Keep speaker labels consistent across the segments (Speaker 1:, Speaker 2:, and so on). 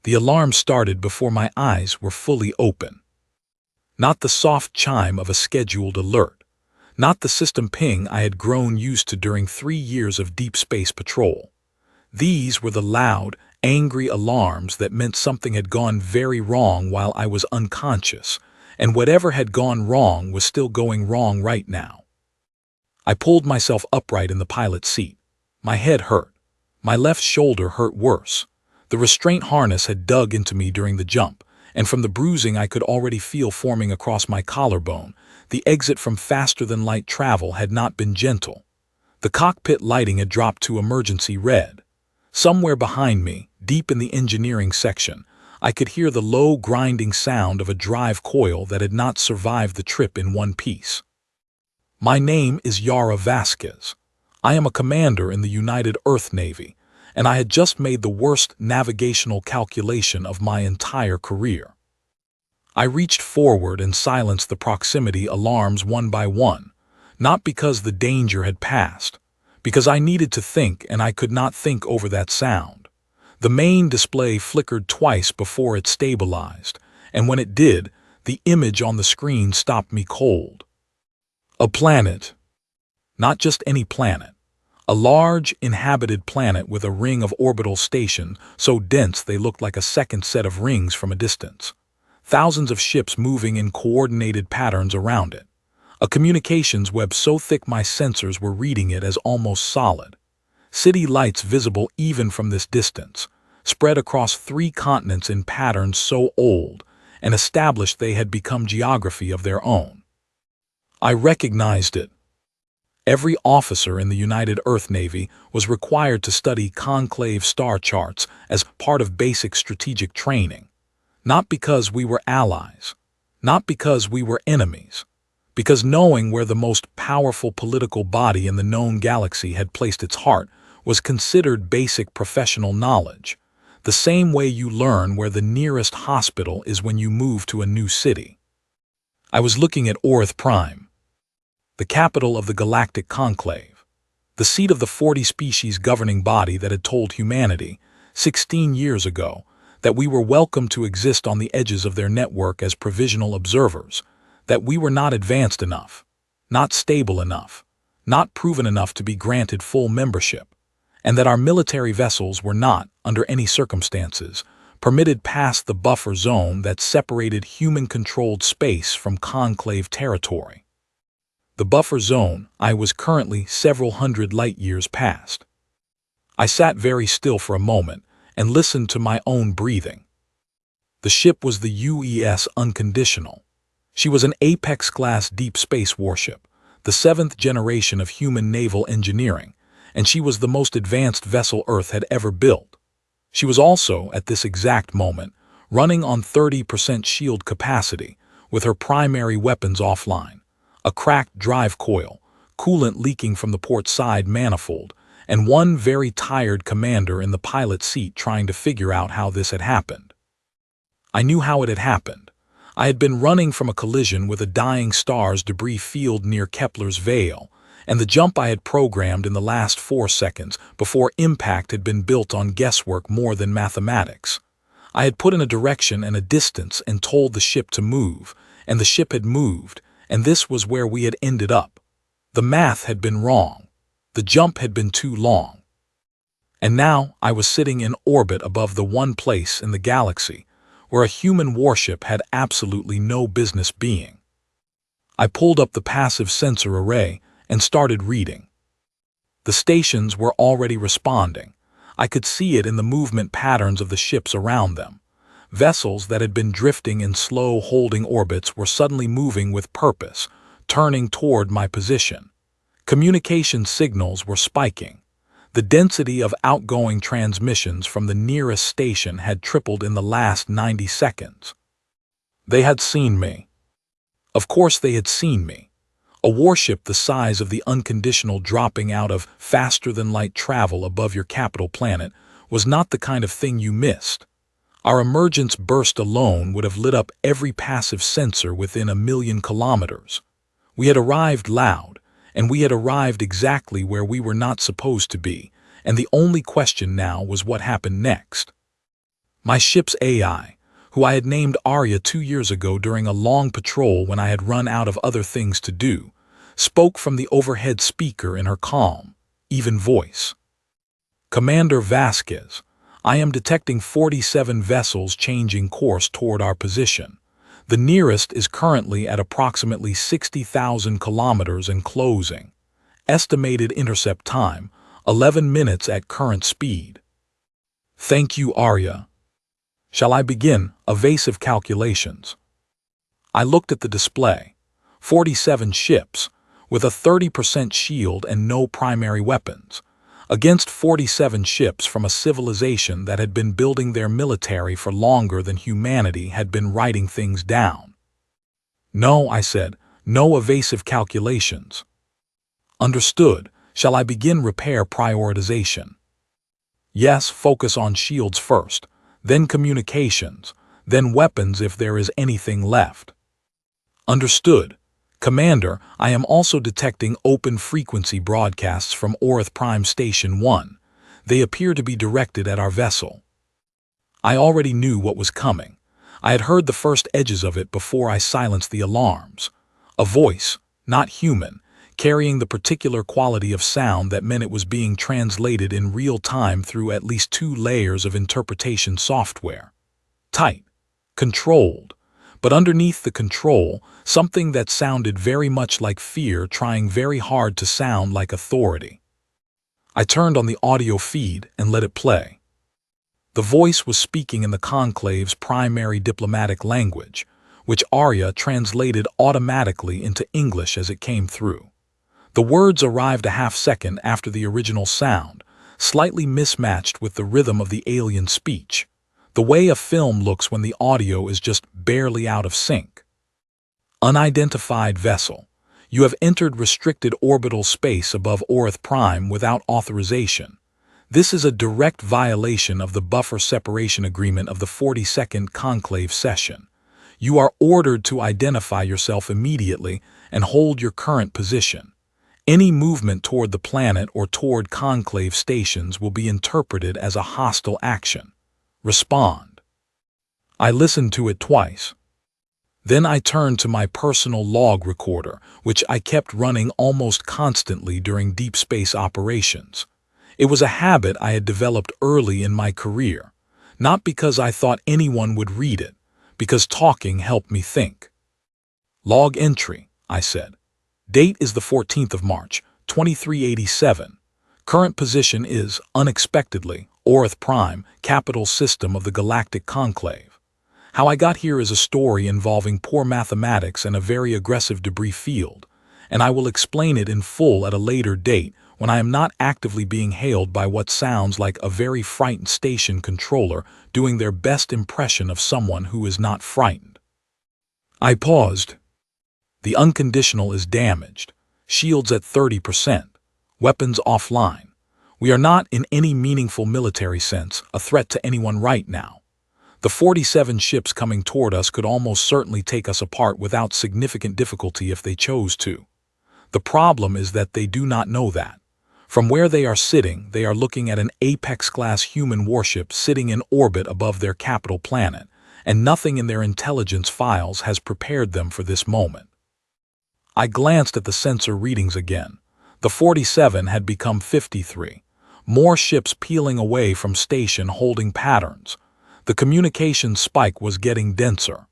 Speaker 1: The alarm started before my eyes were fully open. Not the soft chime of a scheduled alert. Not the system ping I had grown used to during 3 years of deep space patrol. These were the loud, angry alarms that meant something had gone very wrong while I was unconscious, and whatever had gone wrong was still going wrong right now. I pulled myself upright in the pilot's seat. My head hurt. My left shoulder hurt worse. The restraint harness had dug into me during the jump, and from the bruising I could already feel forming across my collarbone. The exit from faster-than-light travel had not been gentle. The cockpit lighting had dropped to emergency red. Somewhere behind me, deep in the engineering section, I could hear the low grinding sound of a drive coil that had not survived the trip in one piece. My name is Yara Vasquez. I am a commander in the United Earth Navy, and I had just made the worst navigational calculation of my entire career. I reached forward and silenced the proximity alarms one by one, not because the danger had passed, because I needed to think and I could not think over that sound. The main display flickered twice before it stabilized, and when it did, the image on the screen stopped me cold. A planet. Not just any planet. A large, inhabited planet with a ring of orbital stations so dense they looked like a second set of rings from a distance. Thousands of ships moving in coordinated patterns around it. A communications web so thick my sensors were reading it as almost solid. City lights visible even from this distance, spread across 3 continents in patterns so old and established they had become geography of their own. I recognized it. Every officer in the United Earth Navy was required to study conclave star charts as part of basic strategic training. Not because we were allies, not because we were enemies, because knowing where the most powerful political body in the known galaxy had placed its heart was considered basic professional knowledge, the same way you learn where the nearest hospital is when you move to a new city. I was looking at Orth Prime, the capital of the Galactic Conclave, the seat of the 40-species governing body that had told humanity, 16 years ago, that we were welcome to exist on the edges of their network as provisional observers, that we were not advanced enough, not stable enough, not proven enough to be granted full membership, and that our military vessels were not, under any circumstances, permitted past the buffer zone that separated human-controlled space from conclave territory. The buffer zone I was currently several hundred light-years past. I sat very still for a moment and listened to my own breathing. The ship was the UES Unconditional. She was an Apex-class deep space warship, the 7th generation of human naval engineering, and she was the most advanced vessel Earth had ever built. She was also, at this exact moment, running on 30% shield capacity, with her primary weapons offline, a cracked drive coil, coolant leaking from the port side manifold, and one very tired commander in the pilot's seat trying to figure out how this had happened. I knew how it had happened. I had been running from a collision with a dying star's debris field near Kepler's Veil, and the jump I had programmed in the last 4 seconds before impact had been built on guesswork more than mathematics. I had put in a direction and a distance and told the ship to move, and the ship had moved, and this was where we had ended up. The math had been wrong. The jump had been too long. And now I was sitting in orbit above the one place in the galaxy where a human warship had absolutely no business being. I pulled up the passive sensor array and started reading. The stations were already responding. I could see it in the movement patterns of the ships around them. Vessels that had been drifting in slow holding orbits were suddenly moving with purpose, turning toward my position. Communication signals were spiking. The density of outgoing transmissions from the nearest station had tripled in the last 90 seconds. They had seen me. Of course they had seen me. A warship the size of the Unconditional dropping out of faster-than-light travel above your capital planet was not the kind of thing you missed. Our emergence burst alone would have lit up every passive sensor within 1,000,000 kilometers. We had arrived loud, and we had arrived exactly where we were not supposed to be, and the only question now was what happened next. My ship's AI, who I had named Arya 2 years ago during a long patrol when I had run out of other things to do, spoke from the overhead speaker in her calm, even voice. Commander Vasquez, I am detecting 47 vessels changing course toward our position. The nearest is currently at approximately 60,000 kilometers and closing. Estimated intercept time, 11 minutes at current speed. Thank you, Arya. Shall I begin? Evasive calculations. I looked at the display. 47 ships, with a 30% shield and no primary weapons, against 47 ships from a civilization that had been building their military for longer than humanity had been writing things down. No, I said, no evasive calculations. Understood. Shall I begin repair prioritization? Yes, focus on shields first, then communications, then weapons if there is anything left. Understood. Commander, I am also detecting open-frequency broadcasts from Orith Prime Station 1. They appear to be directed at our vessel. I already knew what was coming. I had heard the first edges of it before I silenced the alarms. A voice, not human, carrying the particular quality of sound that meant it was being translated in real time through at least 2 layers of interpretation software. Tight, controlled, but underneath the control, something that sounded very much like fear trying very hard to sound like authority. I turned on the audio feed and let it play. The voice was speaking in the conclave's primary diplomatic language, which Arya translated automatically into English as it came through. The words arrived a half-second after the original sound, slightly mismatched with the rhythm of the alien speech, the way a film looks when the audio is just barely out of sync. Unidentified vessel. You have entered restricted orbital space above Orith Prime without authorization. This is a direct violation of the buffer separation agreement of the 42nd conclave session. You are ordered to identify yourself immediately and hold your current position. Any movement toward the planet or toward conclave stations will be interpreted as a hostile action. Respond. I listened to it twice. Then I turned to my personal log recorder, which I kept running almost constantly during deep space operations. It was a habit I had developed early in my career, not because I thought anyone would read it, because talking helped me think. Log entry, I said. Date is the 14th of March, 2387. Current position is, unexpectedly, Orith Prime, capital system of the galactic conclave. How I got here is a story involving poor mathematics and a very aggressive debris field, and I will explain it in full at a later date when I am not actively being hailed by what sounds like a very frightened station controller doing their best impression of someone who is not frightened. I paused. The unconditional is damaged. Shields at 30%. Weapons offline. We are not, in any meaningful military sense, a threat to anyone right now. The 47 ships coming toward us could almost certainly take us apart without significant difficulty if they chose to. The problem is that they do not know that. From where they are sitting, they are looking at an Apex-class human warship sitting in orbit above their capital planet, and nothing in their intelligence files has prepared them for this moment. I glanced at the sensor readings again. The 47 had become 53. More ships peeling away from station holding patterns. The communication spike was getting denser.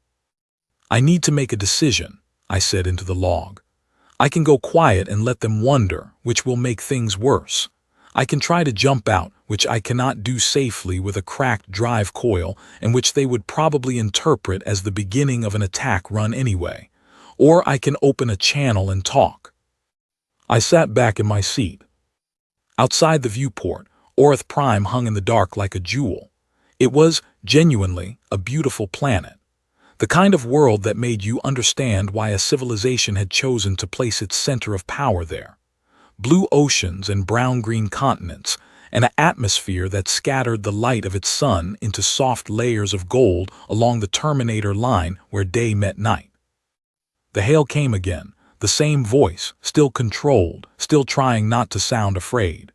Speaker 1: I need to make a decision, I said into the log. I can go quiet and let them wonder, which will make things worse. I can try to jump out, which I cannot do safely with a cracked drive coil, and which they would probably interpret as the beginning of an attack run anyway. Or I can open a channel and talk. I sat back in my seat. Outside the viewport, Orith Prime hung in the dark like a jewel. It was, genuinely, a beautiful planet. The kind of world that made you understand why a civilization had chosen to place its center of power there. Blue oceans and brown-green continents, and an atmosphere that scattered the light of its sun into soft layers of gold along the Terminator line where day met night. The hail came again, the same voice, still controlled, still trying not to sound afraid.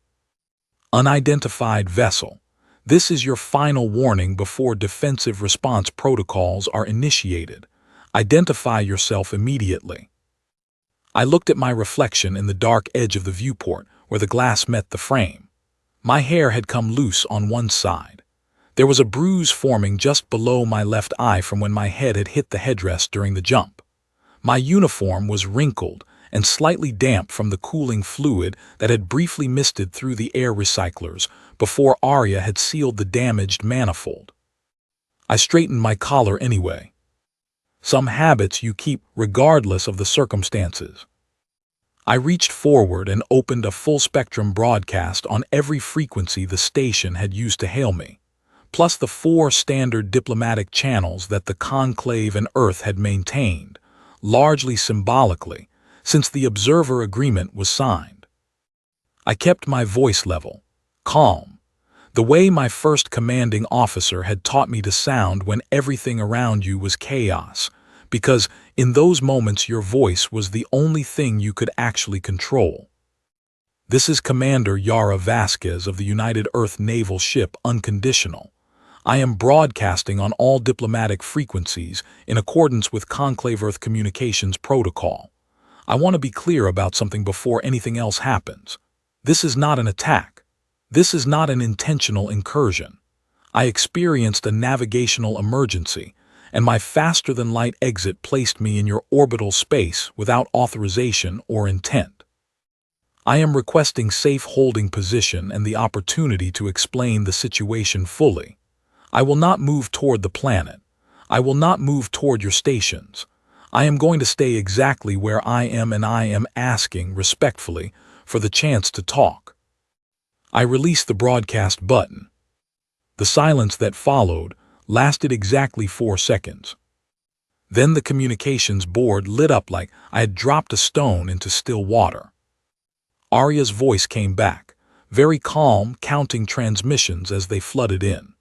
Speaker 1: Unidentified vessel. This is your final warning before defensive response protocols are initiated. Identify yourself immediately. I looked at my reflection in the dark edge of the viewport where the glass met the frame. My hair had come loose on one side. There was a bruise forming just below my left eye from when my head had hit the headrest during the jump. My uniform was wrinkled and slightly damp from the cooling fluid that had briefly misted through the air recyclers before Arya had sealed the damaged manifold. I straightened my collar anyway. Some habits you keep regardless of the circumstances. I reached forward and opened a full-spectrum broadcast on every frequency the station had used to hail me, plus the 4 standard diplomatic channels that the Conclave and Earth had maintained, largely symbolically, since the observer agreement was signed. I kept my voice level, calm, the way my first commanding officer had taught me to sound when everything around you was chaos, because in those moments your voice was the only thing you could actually control. This is Commander Yara Vasquez of the United Earth Naval Ship Unconditional. I am broadcasting on all diplomatic frequencies in accordance with Conclave Earth Communications Protocol. I want to be clear about something before anything else happens. This is not an attack. This is not an intentional incursion. I experienced a navigational emergency, and my faster-than-light exit placed me in your orbital space without authorization or intent. I am requesting safe holding position and the opportunity to explain the situation fully. I will not move toward the planet. I will not move toward your stations. I am going to stay exactly where I am, and I am asking, respectfully, for the chance to talk. I released the broadcast button. The silence that followed lasted exactly 4 seconds. Then the communications board lit up like I had dropped a stone into still water. Arya's voice came back, very calm, counting transmissions as they flooded in.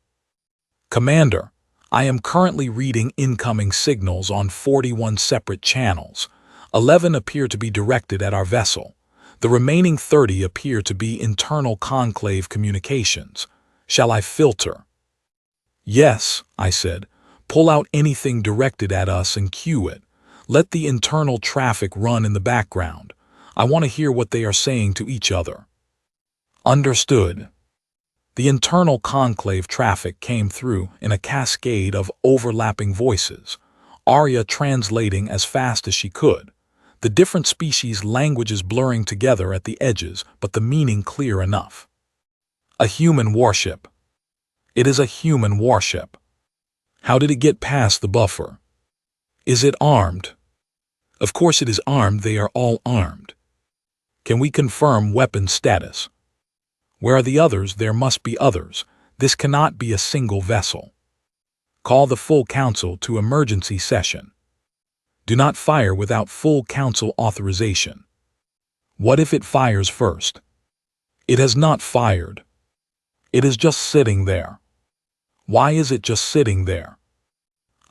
Speaker 1: Commander, I am currently reading incoming signals on 41 separate channels. 11 appear to be directed at our vessel. The remaining 30 appear to be internal conclave communications. Shall I filter? Yes, I said. Pull out anything directed at us and cue it. Let the internal traffic run in the background. I want to hear what they are saying to each other. Understood. The internal conclave traffic came through in a cascade of overlapping voices, Arya translating as fast as she could, the different species' languages blurring together at the edges, but the meaning clear enough. A human warship. It is a human warship. How did it get past the buffer? Is it armed? Of course it is armed, they are all armed. Can we confirm weapon status? Where are the others? There must be others. This cannot be a single vessel. Call the full council to emergency session. Do not fire without full council authorization. What if it fires first? It has not fired. It is just sitting there. Why is it just sitting there?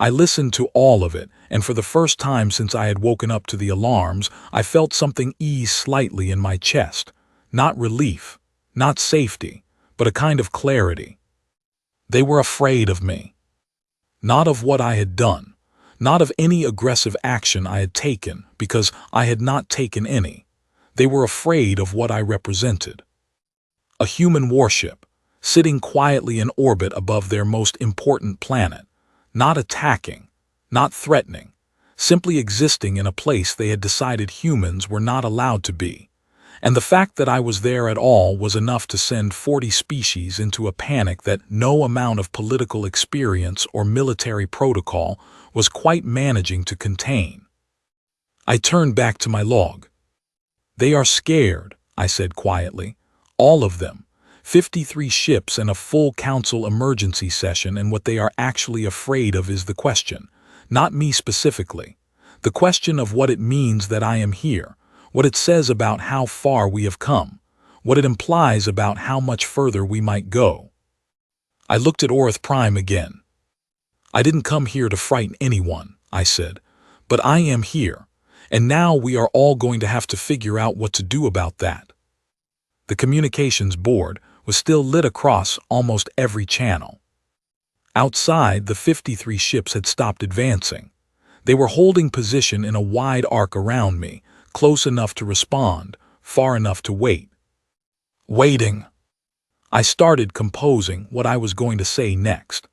Speaker 1: I listened to all of it, and for the first time since I had woken up to the alarms, I felt something ease slightly in my chest. Not relief, not safety, but a kind of clarity. They were afraid of me. Not of what I had done, not of any aggressive action I had taken, because I had not taken any. They were afraid of what I represented. A human warship, sitting quietly in orbit above their most important planet, not attacking, not threatening, simply existing in a place they had decided humans were not allowed to be. And the fact that I was there at all was enough to send 40 species into a panic that no amount of political experience or military protocol was quite managing to contain. I turned back to my log. They are scared, I said quietly. All of them. 53 ships and a full council emergency session, and what they are actually afraid of is the question, not me specifically, the question of what it means that I am here, what it says about how far we have come, what it implies about how much further we might go. I looked at Orth Prime again. I didn't come here to frighten anyone, I said, but I am here, and now we are all going to have to figure out what to do about that. The communications board, was still lit across almost every channel. Outside, the 53 ships had stopped advancing. They were holding position in a wide arc around me, close enough to respond, far enough to wait. Waiting. I started composing what I was going to say next.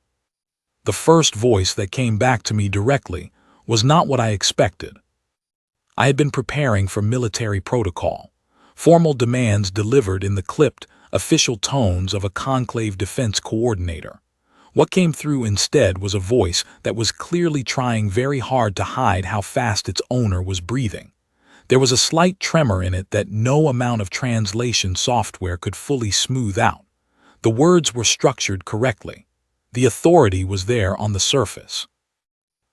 Speaker 1: The first voice that came back to me directly was not what I expected. I had been preparing for military protocol, formal demands delivered in the clipped, official tones of a conclave defense coordinator. What came through instead was a voice that was clearly trying very hard to hide how fast its owner was breathing. There was a slight tremor in it that no amount of translation software could fully smooth out. The words were structured correctly. The authority was there on the surface.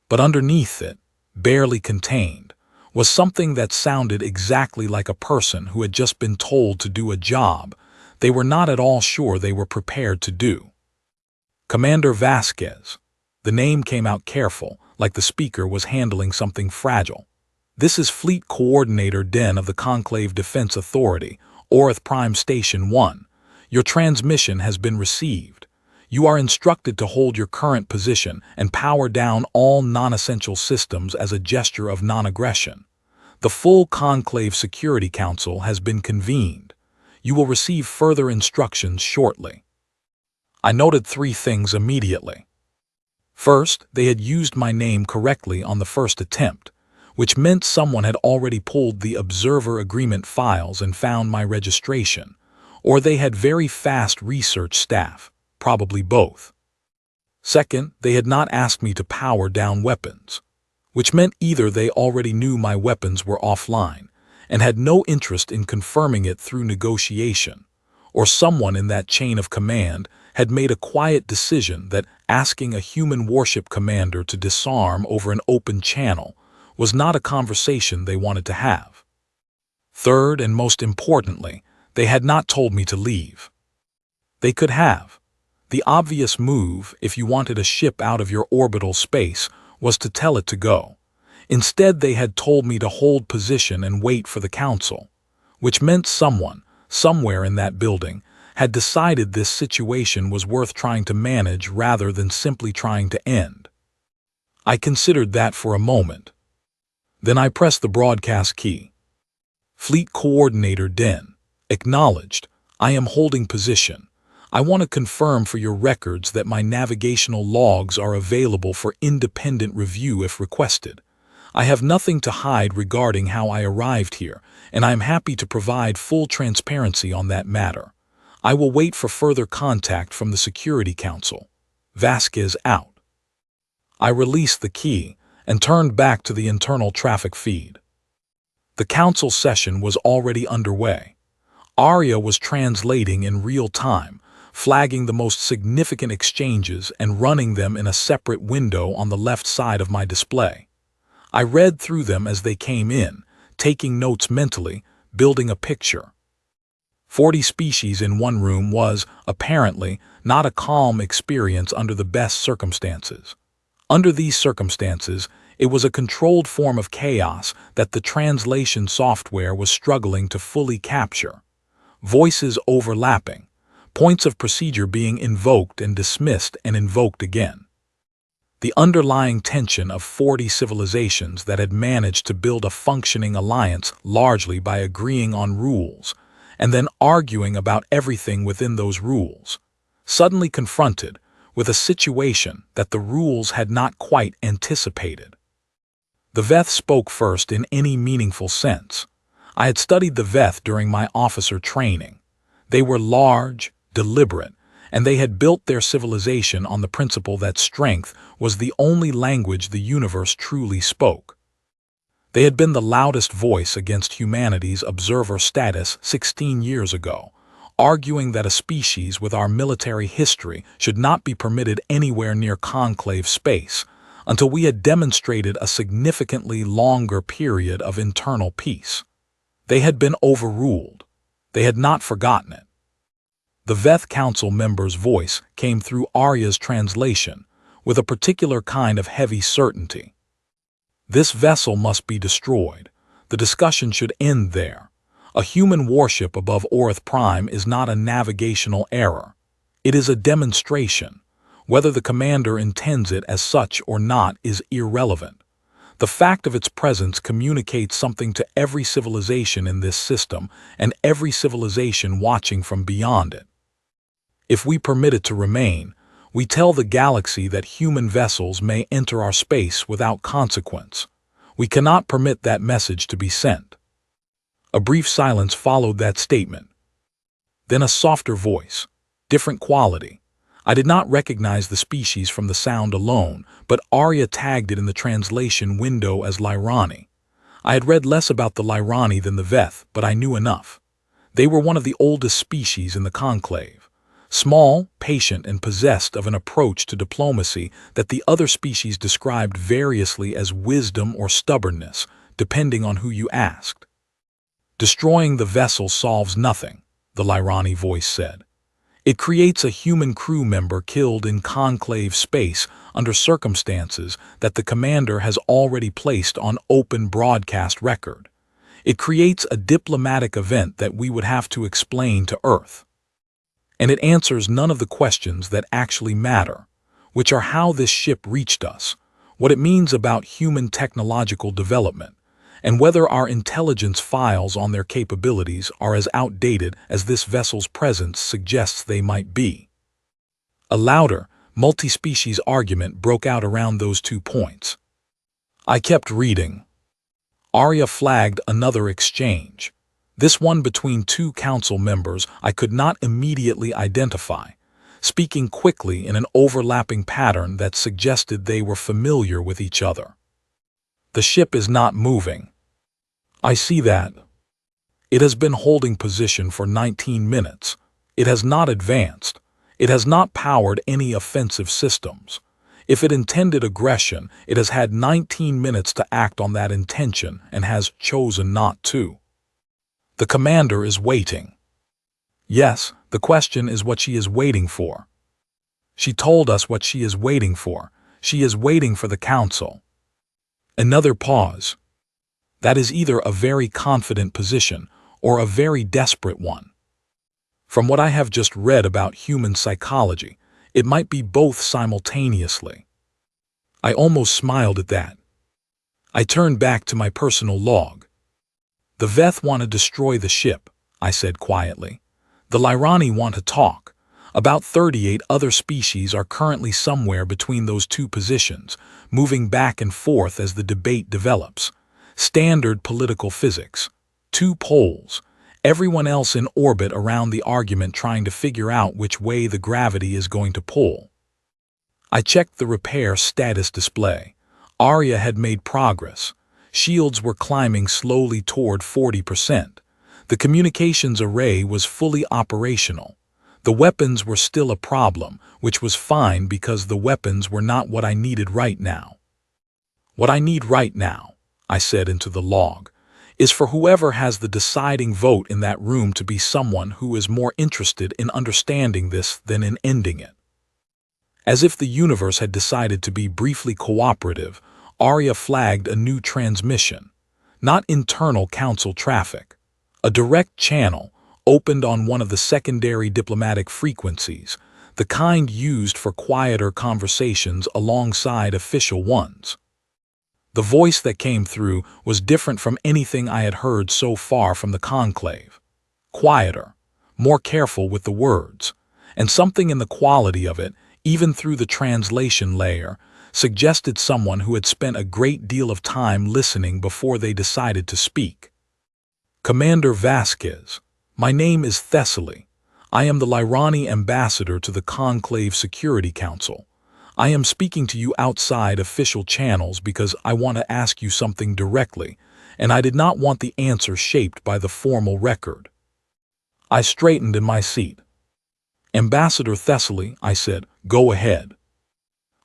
Speaker 1: But underneath it, barely contained, was something that sounded exactly like a person who had just been told to do a job they were not at all sure they were prepared to do. Commander Vasquez. The name came out careful, like the speaker was handling something fragile. This is Fleet Coordinator Den of the Conclave Defense Authority, Orith Prime Station 1. Your transmission has been received. You are instructed to hold your current position and power down all non-essential systems as a gesture of non-aggression. The full Conclave Security Council has been convened. You will receive further instructions shortly. I noted 3 things immediately. First, they had used my name correctly on the first attempt, which meant someone had already pulled the Observer Agreement files and found my registration, or they had very fast research staff, probably both. Second, they had not asked me to power down weapons, which meant either they already knew my weapons were offline and had no interest in confirming it through negotiation, or someone in that chain of command had made a quiet decision that asking a human warship commander to disarm over an open channel was not a conversation they wanted to have. Third, and most importantly, they had not told me to leave. They could have. The obvious move, if you wanted a ship out of your orbital space, was to tell it to go. Instead, they had told me to hold position and wait for the council, which meant someone, somewhere in that building, had decided this situation was worth trying to manage rather than simply trying to end. I considered that for a moment. Then I pressed the broadcast key. Fleet Coordinator Den. Acknowledged. I am holding position. I want to confirm for your records that my navigational logs are available for independent review if requested. I have nothing to hide regarding how I arrived here, and I am happy to provide full transparency on that matter. I will wait for further contact from the Security Council. Vasquez out. I released the key and turned back to the internal traffic feed. The council session was already underway. Arya was translating in real time, flagging the most significant exchanges and running them in a separate window on the left side of my display. I read through them as they came in, taking notes mentally, building a picture. 40 species in one room was, apparently, not a calm experience under the best circumstances. Under these circumstances, it was a controlled form of chaos that the translation software was struggling to fully capture. Voices overlapping, points of procedure being invoked and dismissed and invoked again. The underlying tension of 40 civilizations that had managed to build a functioning alliance largely by agreeing on rules, and then arguing about everything within those rules, suddenly confronted with a situation that the rules had not quite anticipated. The Veth spoke first in any meaningful sense. I had studied the Veth during my officer training. They were large, deliberate, and they had built their civilization on the principle that strength was the only language the universe truly spoke. They had been the loudest voice against humanity's observer status 16 years ago, arguing that a species with our military history should not be permitted anywhere near conclave space until we had demonstrated a significantly longer period of internal peace. They had been overruled. They had not forgotten it. The Veth Council member's voice came through Arya's translation with a particular kind of heavy certainty. This vessel must be destroyed. The discussion should end there. A human warship above Orth Prime is not a navigational error. It is a demonstration. Whether the commander intends it as such or not is irrelevant. The fact of its presence communicates something to every civilization in this system and every civilization watching from beyond it. If we permit it to remain, we tell the galaxy that human vessels may enter our space without consequence. We cannot permit that message to be sent. A brief silence followed that statement. Then a softer voice, different quality. I did not recognize the species from the sound alone, but Arya tagged it in the translation window as Lyrani. I had read less about the Lyrani than the Veth, but I knew enough. They were one of the oldest species in the Conclave. Small, patient, and possessed of an approach to diplomacy that the other species described variously as wisdom or stubbornness, depending on who you asked. Destroying the vessel solves nothing, the Lyrani voice said. It creates a human crew member killed in Conclave space under circumstances that the commander has already placed on open broadcast record. It creates a diplomatic event that we would have to explain to Earth. And it answers none of the questions that actually matter, which are how this ship reached us, what it means about human technological development, and whether our intelligence files on their capabilities are as outdated as this vessel's presence suggests they might be. A louder, multi-species argument broke out around those 2 points. I kept reading. Arya flagged another exchange. This one between 2 council members I could not immediately identify, speaking quickly in an overlapping pattern that suggested they were familiar with each other. The ship is not moving. I see that. It has been holding position for 19 minutes. It has not advanced. It has not powered any offensive systems. If it intended aggression, it has had 19 minutes to act on that intention and has chosen not to. The commander is waiting. Yes, the question is what she is waiting for. She told us what she is waiting for. She is waiting for the council. Another pause. That is either a very confident position or a very desperate one. From what I have just read about human psychology, it might be both simultaneously. I almost smiled at that. I turned back to my personal log. The Veth want to destroy the ship, I said quietly. The Lyrani want to talk. About 38 other species are currently somewhere between those 2 positions, moving back and forth as the debate develops. Standard political physics. 2 poles. Everyone else in orbit around the argument trying to figure out which way the gravity is going to pull. I checked the repair status display. Arya had made progress. Shields were climbing slowly toward 40%. The communications array was fully operational. The weapons were still a problem, which was fine because the weapons were not what I needed right now. What I need right now, I said into the log, is for whoever has the deciding vote in that room to be someone who is more interested in understanding this than in ending it. As if the universe had decided to be briefly cooperative, Arya flagged a new transmission. Not internal council traffic. A direct channel opened on one of the secondary diplomatic frequencies, the kind used for quieter conversations alongside official ones. The voice that came through was different from anything I had heard so far from the Conclave. Quieter, more careful with the words, and something in the quality of it, even through the translation layer, suggested someone who had spent a great deal of time listening before they decided to speak. Commander Vasquez, my name is Thessaly. I am the Lyrani ambassador to the Conclave Security Council. I am speaking to you outside official channels because I want to ask you something directly, and I did not want the answer shaped by the formal record. I straightened in my seat. Ambassador Thessaly, I said, go ahead.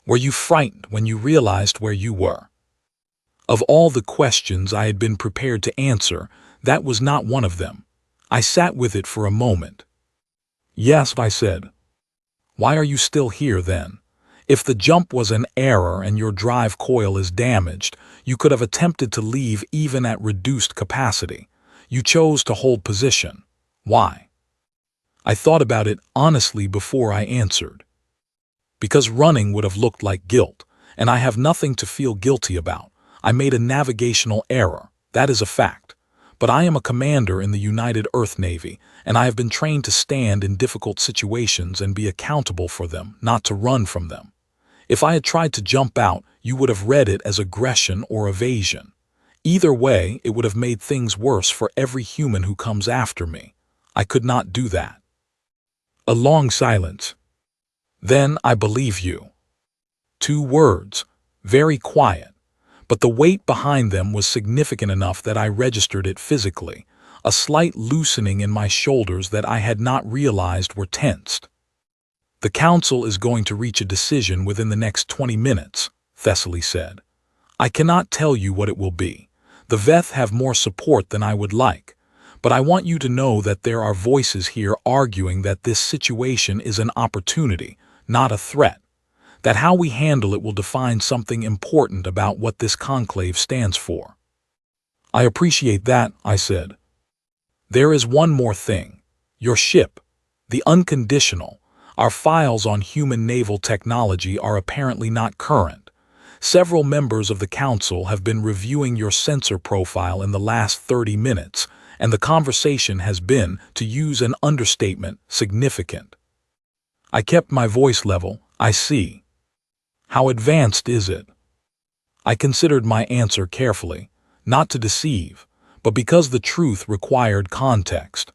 Speaker 1: Were you frightened when you realized where you were? Of all the questions I had been prepared to answer, that was not one of them. I sat with it for a moment. Yes, I said. Why are you still here then? If the jump was an error and your drive coil is damaged, you could have attempted to leave even at reduced capacity. You chose to hold position. Why? I thought about it honestly before I answered. Because running would have looked like guilt, and I have nothing to feel guilty about. I made a navigational error. That is a fact. But I am a commander in the United Earth Navy, and I have been trained to stand in difficult situations and be accountable for them, not to run from them. If I had tried to jump out, you would have read it as aggression or evasion. Either way, it would have made things worse for every human who comes after me. I could not do that. A long silence. Then I believe you. 2 words, very quiet, but the weight behind them was significant enough that I registered it physically, a slight loosening in my shoulders that I had not realized were tensed. The council is going to reach a decision within the next 20 minutes, Thessaly said. I cannot tell you what it will be. The Veth have more support than I would like, but I want you to know that there are voices here arguing that this situation is an opportunity, not a threat, that how we handle it will define something important about what this conclave stands for. I appreciate that, I said. There is one more thing. Your ship, the Unconditional, our files on human naval technology are apparently not current. Several members of the council have been reviewing your sensor profile in the last 30 minutes, and the conversation has been, to use an understatement, significant. I kept my voice level. I see. How advanced is it? I considered my answer carefully, not to deceive, but because the truth required context.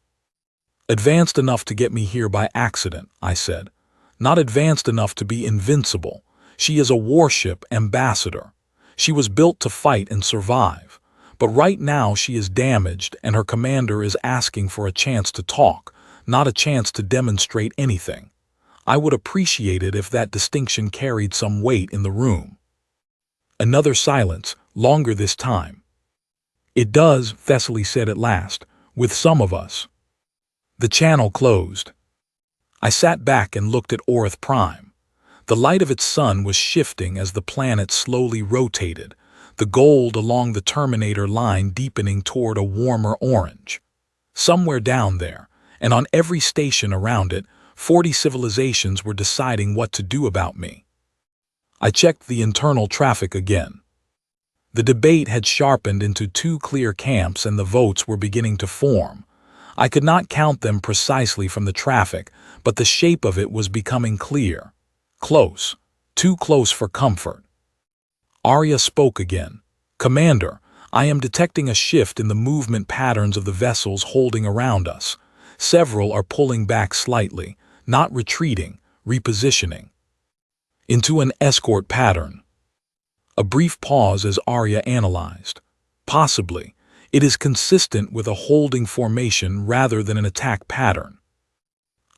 Speaker 1: Advanced enough to get me here by accident, I said. Not advanced enough to be invincible. She is a warship ambassador. She was built to fight and survive. But right now she is damaged and her commander is asking for a chance to talk, not a chance to demonstrate anything. I would appreciate it if that distinction carried some weight in the room. Another silence, longer this time. It does, Thessaly said at last, with some of us. The channel closed. I sat back and looked at Orith Prime. The light of its sun was shifting as the planet slowly rotated, the gold along the Terminator line deepening toward a warmer orange. Somewhere down there, and on every station around it, 40 civilizations were deciding what to do about me. I checked the internal traffic again. The debate had sharpened into 2 clear camps and the votes were beginning to form. I could not count them precisely from the traffic, but the shape of it was becoming clear. Close. Too close for comfort. Arya spoke again. Commander, I am detecting a shift in the movement patterns of the vessels holding around us. Several are pulling back slightly, not retreating, repositioning. Into an escort pattern. A brief pause as Arya analyzed. Possibly. It is consistent with a holding formation rather than an attack pattern.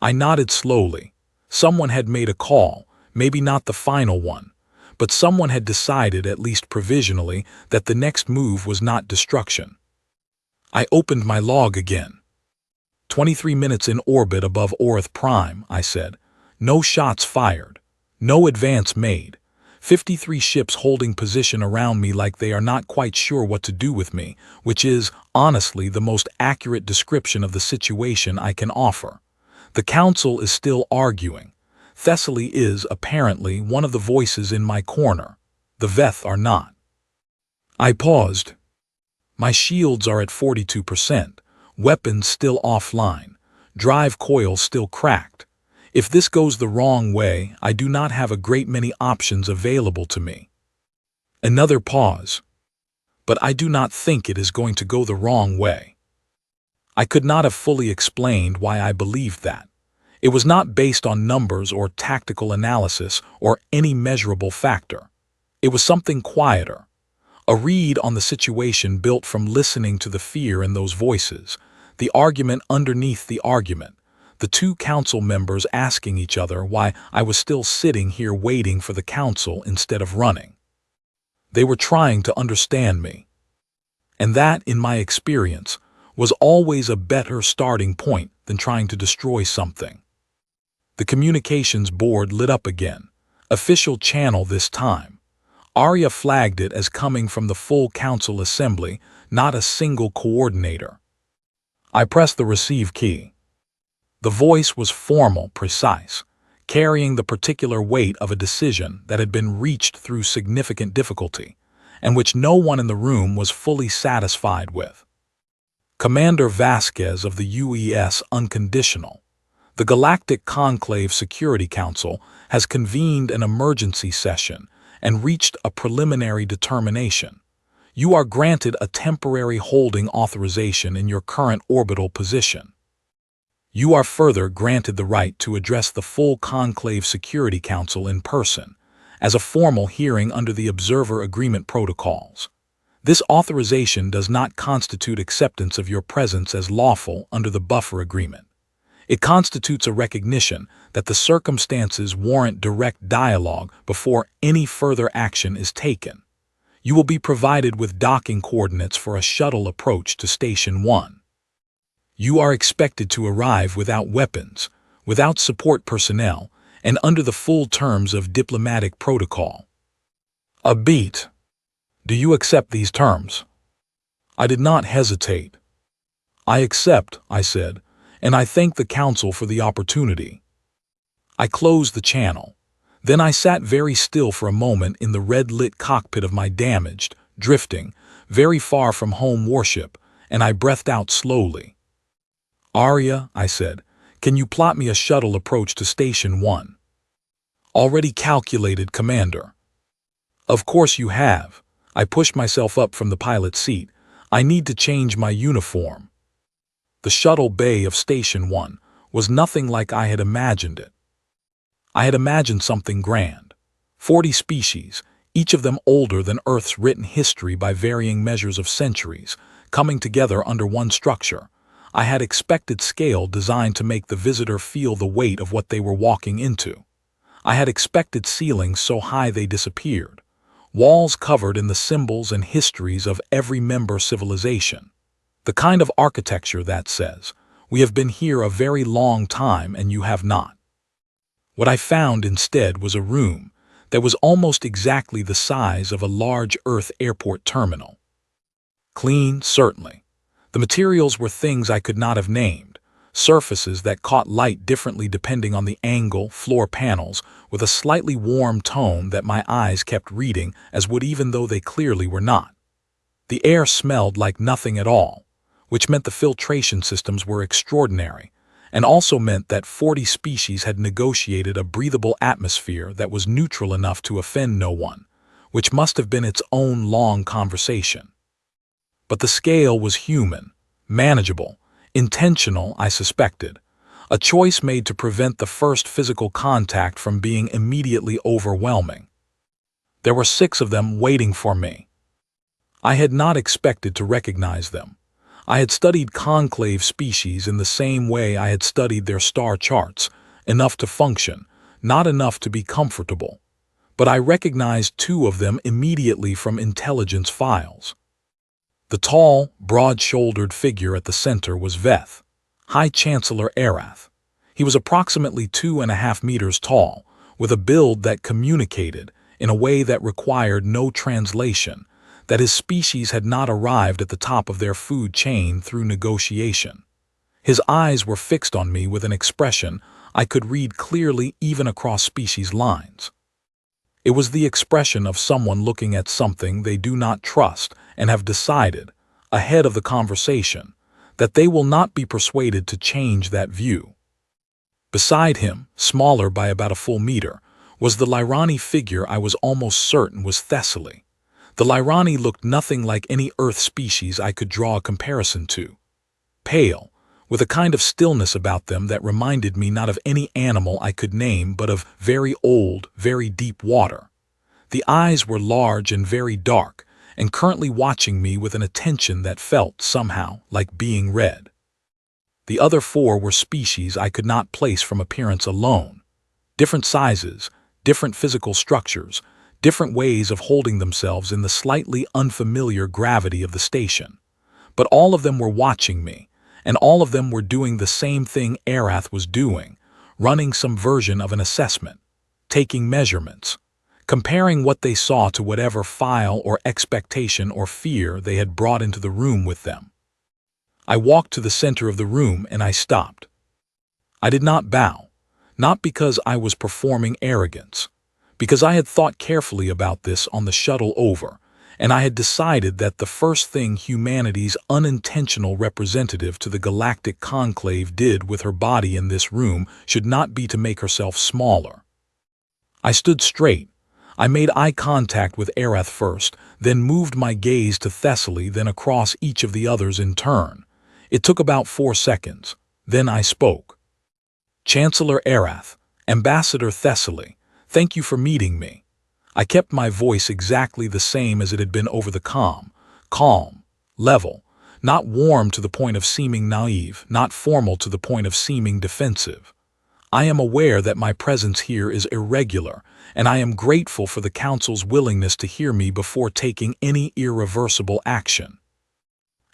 Speaker 1: I nodded slowly. Someone had made a call, maybe not the final one, but someone had decided, at least provisionally, that the next move was not destruction. I opened my log again. 23 minutes in orbit above Orith Prime, I said. No shots fired. No advance made. 53 ships holding position around me like they are not quite sure what to do with me, which is, honestly, the most accurate description of the situation I can offer. The council is still arguing. Thessaly is, apparently, one of the voices in my corner. The Veth are not. I paused. My shields are at 42%, weapons still offline, drive coils still cracked. If this goes the wrong way, I do not have a great many options available to me. Another pause. But I do not think it is going to go the wrong way. I could not have fully explained why I believed that. It was not based on numbers or tactical analysis or any measurable factor. It was something quieter. A read on the situation built from listening to the fear in those voices, the argument underneath the argument. The 2 council members asking each other why I was still sitting here waiting for the council instead of running. They were trying to understand me. And that, in my experience, was always a better starting point than trying to destroy something. The communications board lit up again. Official channel this time. Arya flagged it as coming from the full council assembly, not a single coordinator. I pressed the receive key. The voice was formal, precise, carrying the particular weight of a decision that had been reached through significant difficulty, and which no one in the room was fully satisfied with. Commander Vasquez of the UES Unconditional, the Galactic Conclave Security Council has convened an emergency session and reached a preliminary determination. You are granted a temporary holding authorization in your current orbital position. You are further granted the right to address the full Conclave Security Council in person, as a formal hearing under the Observer Agreement protocols. This authorization does not constitute acceptance of your presence as lawful under the Buffer Agreement. It constitutes a recognition that the circumstances warrant direct dialogue before any further action is taken. You will be provided with docking coordinates for a shuttle approach to Station 1. You are expected to arrive without weapons, without support personnel, and under the full terms of diplomatic protocol. A beat. Do you accept these terms? I did not hesitate. I accept, I said, and I thank the Council for the opportunity. I closed the channel. Then I sat very still for a moment in the red-lit cockpit of my damaged, drifting, very far from home warship, and I breathed out slowly. Arya, I said, can you plot me a shuttle approach to Station 1? Already calculated, Commander. Of course you have. I pushed myself up from the pilot's seat. I need to change my uniform. The shuttle bay of Station 1 was nothing like I had imagined it. I had imagined something grand. 40 species, each of them older than Earth's written history by varying measures of centuries, coming together under one structure. I had expected scale designed to make the visitor feel the weight of what they were walking into. I had expected ceilings so high they disappeared, walls covered in the symbols and histories of every member civilization. The kind of architecture that says, we have been here a very long time and you have not. What I found instead was a room that was almost exactly the size of a large Earth airport terminal. Clean, certainly. The materials were things I could not have named, surfaces that caught light differently depending on the angle, floor panels, with a slightly warm tone that my eyes kept reading as would even though they clearly were not. The air smelled like nothing at all, which meant the filtration systems were extraordinary, and also meant that 40 species had negotiated a breathable atmosphere that was neutral enough to offend no one, which must have been its own long conversation. But the scale was human, manageable, intentional, I suspected, a choice made to prevent the first physical contact from being immediately overwhelming. There were 6 of them waiting for me. I had not expected to recognize them. I had studied conclave species in the same way I had studied their star charts, enough to function, not enough to be comfortable. But I recognized 2 of them immediately from intelligence files. The tall, broad-shouldered figure at the center was Veth, High Chancellor Arath. He was approximately 2.5 meters tall, with a build that communicated, in a way that required no translation, that his species had not arrived at the top of their food chain through negotiation. His eyes were fixed on me with an expression I could read clearly even across species lines. It was the expression of someone looking at something they do not trust and have decided, ahead of the conversation, that they will not be persuaded to change that view. Beside him, smaller by about a full meter, was the Lyrani figure I was almost certain was Thessaly. The Lyrani looked nothing like any Earth species I could draw a comparison to. Pale, with a kind of stillness about them that reminded me not of any animal I could name but of very old, very deep water. The eyes were large and very dark, and currently watching me with an attention that felt, somehow, like being read. The other 4 were species I could not place from appearance alone. Different sizes, different physical structures, different ways of holding themselves in the slightly unfamiliar gravity of the station. But all of them were watching me, and all of them were doing the same thing Arath was doing, running some version of an assessment, taking measurements, comparing what they saw to whatever file or expectation or fear they had brought into the room with them. I walked to the center of the room and I stopped. I did not bow, not because I was performing arrogance, because I had thought carefully about this on the shuttle over, and I had decided that the first thing humanity's unintentional representative to the galactic conclave did with her body in this room should not be to make herself smaller. I stood straight. I made eye contact with Arath first, then moved my gaze to Thessaly, then across each of the others in turn. It took about 4 seconds. Then I spoke. Chancellor Arath, Ambassador Thessaly, thank you for meeting me. I kept my voice exactly the same as it had been over the calm, level, not warm to the point of seeming naive, not formal to the point of seeming defensive. I am aware that my presence here is irregular, and I am grateful for the Council's willingness to hear me before taking any irreversible action.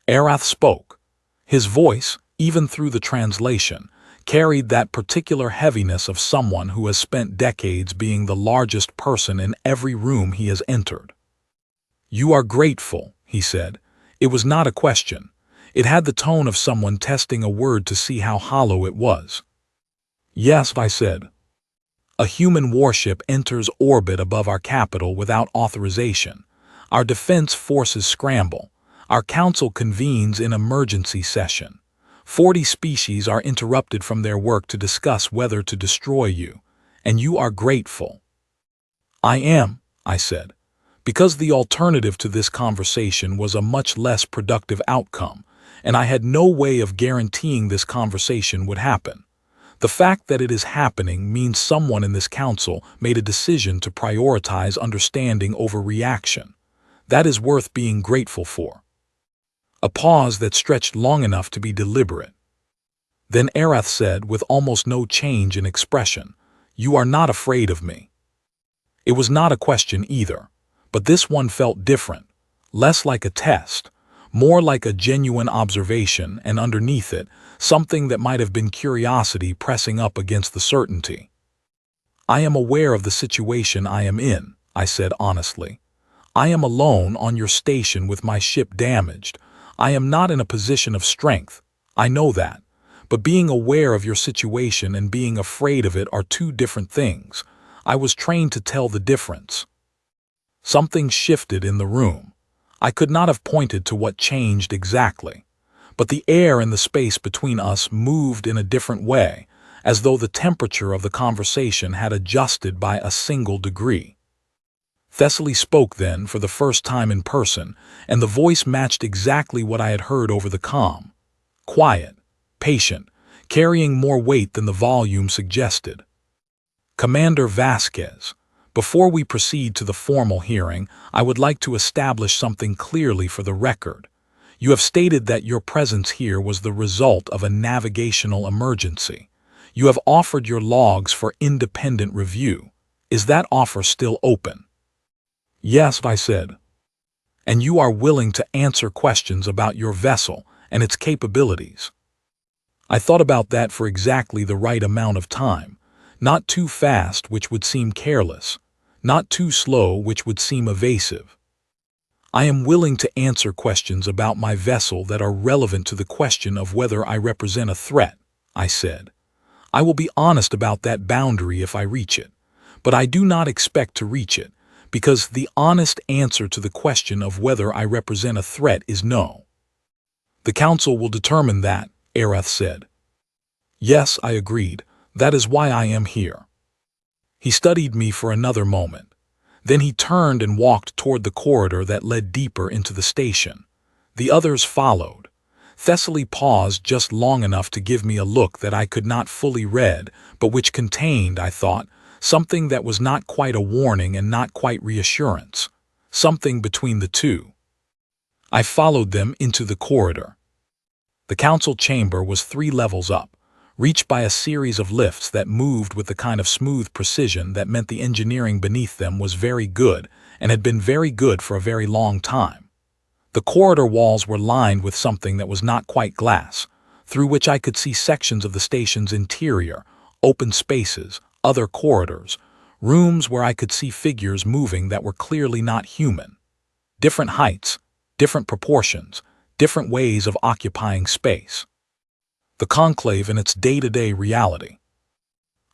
Speaker 1: Arath spoke. His voice, even through the translation, carried that particular heaviness of someone who has spent decades being the largest person in every room he has entered. You are grateful, he said. It was not a question. It had the tone of someone testing a word to see how hollow it was. Yes, I said. A human warship enters orbit above our capital without authorization. Our defense forces scramble. Our council convenes in emergency session. 40 species are interrupted from their work to discuss whether to destroy you, and you are grateful. I am, I said, because the alternative to this conversation was a much less productive outcome, and I had no way of guaranteeing this conversation would happen. The fact that it is happening means someone in this council made a decision to prioritize understanding over reaction. That is worth being grateful for. A pause that stretched long enough to be deliberate. Then Arath said, with almost no change in expression, "You are not afraid of me." It was not a question either, but this one felt different, less like a test, more like a genuine observation, and underneath it, something that might have been curiosity pressing up against the certainty. I am aware of the situation I am in, I said honestly. I am alone on your station with my ship damaged. I am not in a position of strength, I know that, but being aware of your situation and being afraid of it are two different things. I was trained to tell the difference. Something shifted in the room. I could not have pointed to what changed exactly, but the air in the space between us moved in a different way, as though the temperature of the conversation had adjusted by a single degree. Thessaly spoke then for the first time in person, and the voice matched exactly what I had heard over the comm. Quiet, patient, carrying more weight than the volume suggested. Commander Vasquez, before we proceed to the formal hearing, I would like to establish something clearly for the record. You have stated that your presence here was the result of a navigational emergency. You have offered your logs for independent review. Is that offer still open? Yes, I said. And you are willing to answer questions about your vessel and its capabilities. I thought about that for exactly the right amount of time, not too fast, which would seem careless, not too slow, which would seem evasive. I am willing to answer questions about my vessel that are relevant to the question of whether I represent a threat, I said. I will be honest about that boundary if I reach it, but I do not expect to reach it, because the honest answer to the question of whether I represent a threat is no. The Council will determine that, Arath said. Yes, I agreed. That is why I am here. He studied me for another moment. Then he turned and walked toward the corridor that led deeper into the station. The others followed. Thessaly paused just long enough to give me a look that I could not fully read, but which contained, I thought, something that was not quite a warning and not quite reassurance, something between the two. I followed them into the corridor. The council chamber was 3 levels up, reached by a series of lifts that moved with the kind of smooth precision that meant the engineering beneath them was very good and had been very good for a very long time. The corridor walls were lined with something that was not quite glass, through which I could see sections of the station's interior, open spaces, other corridors, rooms where I could see figures moving that were clearly not human. Different heights, different proportions, different ways of occupying space. The conclave in its day-to-day reality.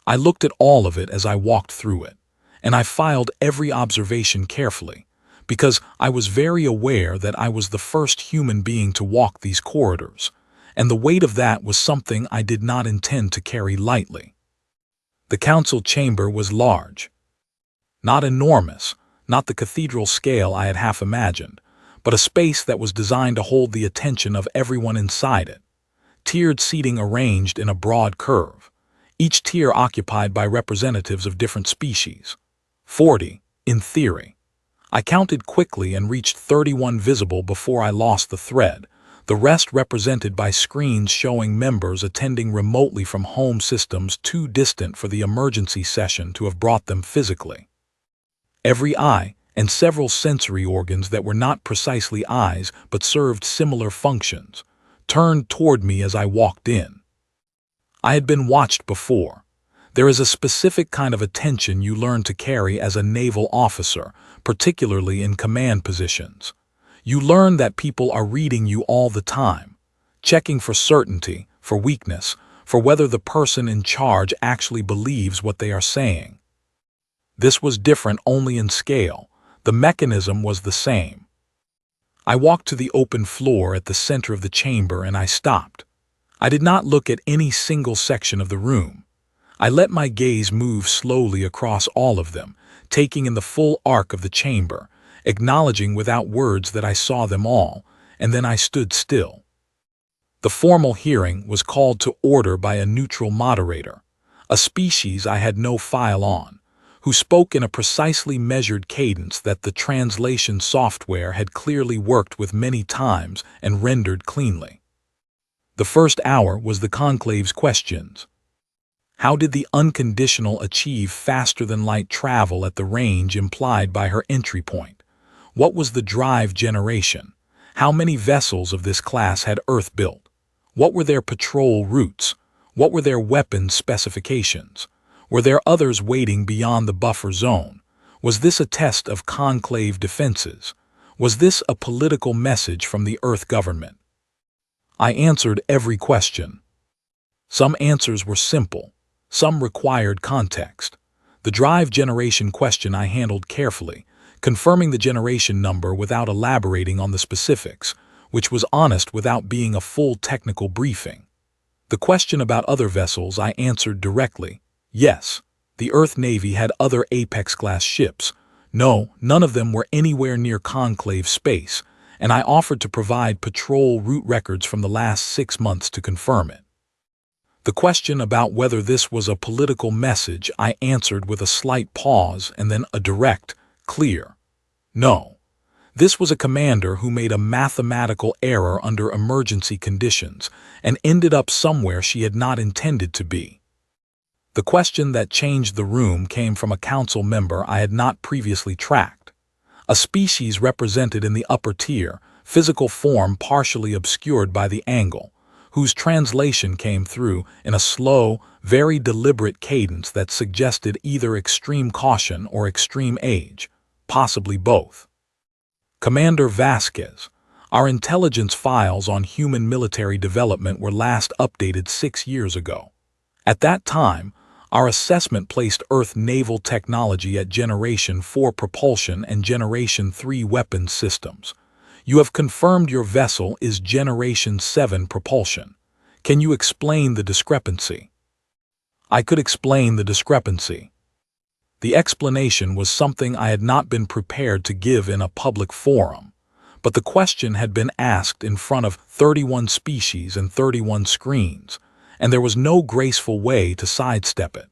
Speaker 1: I looked at all of it as I walked through it, and I filed every observation carefully, because I was very aware that I was the first human being to walk these corridors, and the weight of that was something I did not intend to carry lightly. The council chamber was large. Not enormous, not the cathedral scale I had half imagined, but a space that was designed to hold the attention of everyone inside it. Tiered seating arranged in a broad curve, each tier occupied by representatives of different species. 40, in theory. I counted quickly and reached 31 visible before I lost the thread, the rest represented by screens showing members attending remotely from home systems too distant for the emergency session to have brought them physically. Every eye, and several sensory organs that were not precisely eyes but served similar functions, turned toward me as I walked in. I had been watched before. There is a specific kind of attention you learn to carry as a naval officer, particularly in command positions. You learn that people are reading you all the time, checking for certainty, for weakness, for whether the person in charge actually believes what they are saying. This was different only in scale. The mechanism was the same. I walked to the open floor at the center of the chamber and I stopped. I did not look at any single section of the room. I let my gaze move slowly across all of them, taking in the full arc of the chamber, acknowledging without words that I saw them all, and then I stood still. The formal hearing was called to order by a neutral moderator, a species I had no file on, who spoke in a precisely measured cadence that the translation software had clearly worked with many times and rendered cleanly. The first hour was the conclave's questions. How did the unconditional achieve faster-than-light travel at the range implied by her entry point? What was the drive generation? How many vessels of this class had Earth built? What were their patrol routes? What were their weapons specifications? Were there others waiting beyond the buffer zone? Was this a test of conclave defenses? Was this a political message from the Earth government? I answered every question. Some answers were simple. Some required context. The drive generation question I handled carefully, confirming the generation number without elaborating on the specifics, which was honest without being a full technical briefing. The question about other vessels I answered directly. Yes, the Earth Navy had other Apex-class ships. No, none of them were anywhere near conclave space, and I offered to provide patrol route records from the last 6 months to confirm it. The question about whether this was a political message I answered with a slight pause and then a direct, clear, no. This was a commander who made a mathematical error under emergency conditions and ended up somewhere she had not intended to be. The question that changed the room came from a council member I had not previously tracked. A species represented in the upper tier, physical form partially obscured by the angle, whose translation came through in a slow, very deliberate cadence that suggested either extreme caution or extreme age, possibly both. Commander Vasquez, our intelligence files on human military development were last updated 6 years ago. At that time, our assessment placed Earth naval technology at Generation 4 propulsion and Generation 3 weapons systems. You have confirmed your vessel is Generation 7 propulsion. Can you explain the discrepancy? I could explain the discrepancy. The explanation was something I had not been prepared to give in a public forum, but the question had been asked in front of 31 species and 31 screens, and there was no graceful way to sidestep it.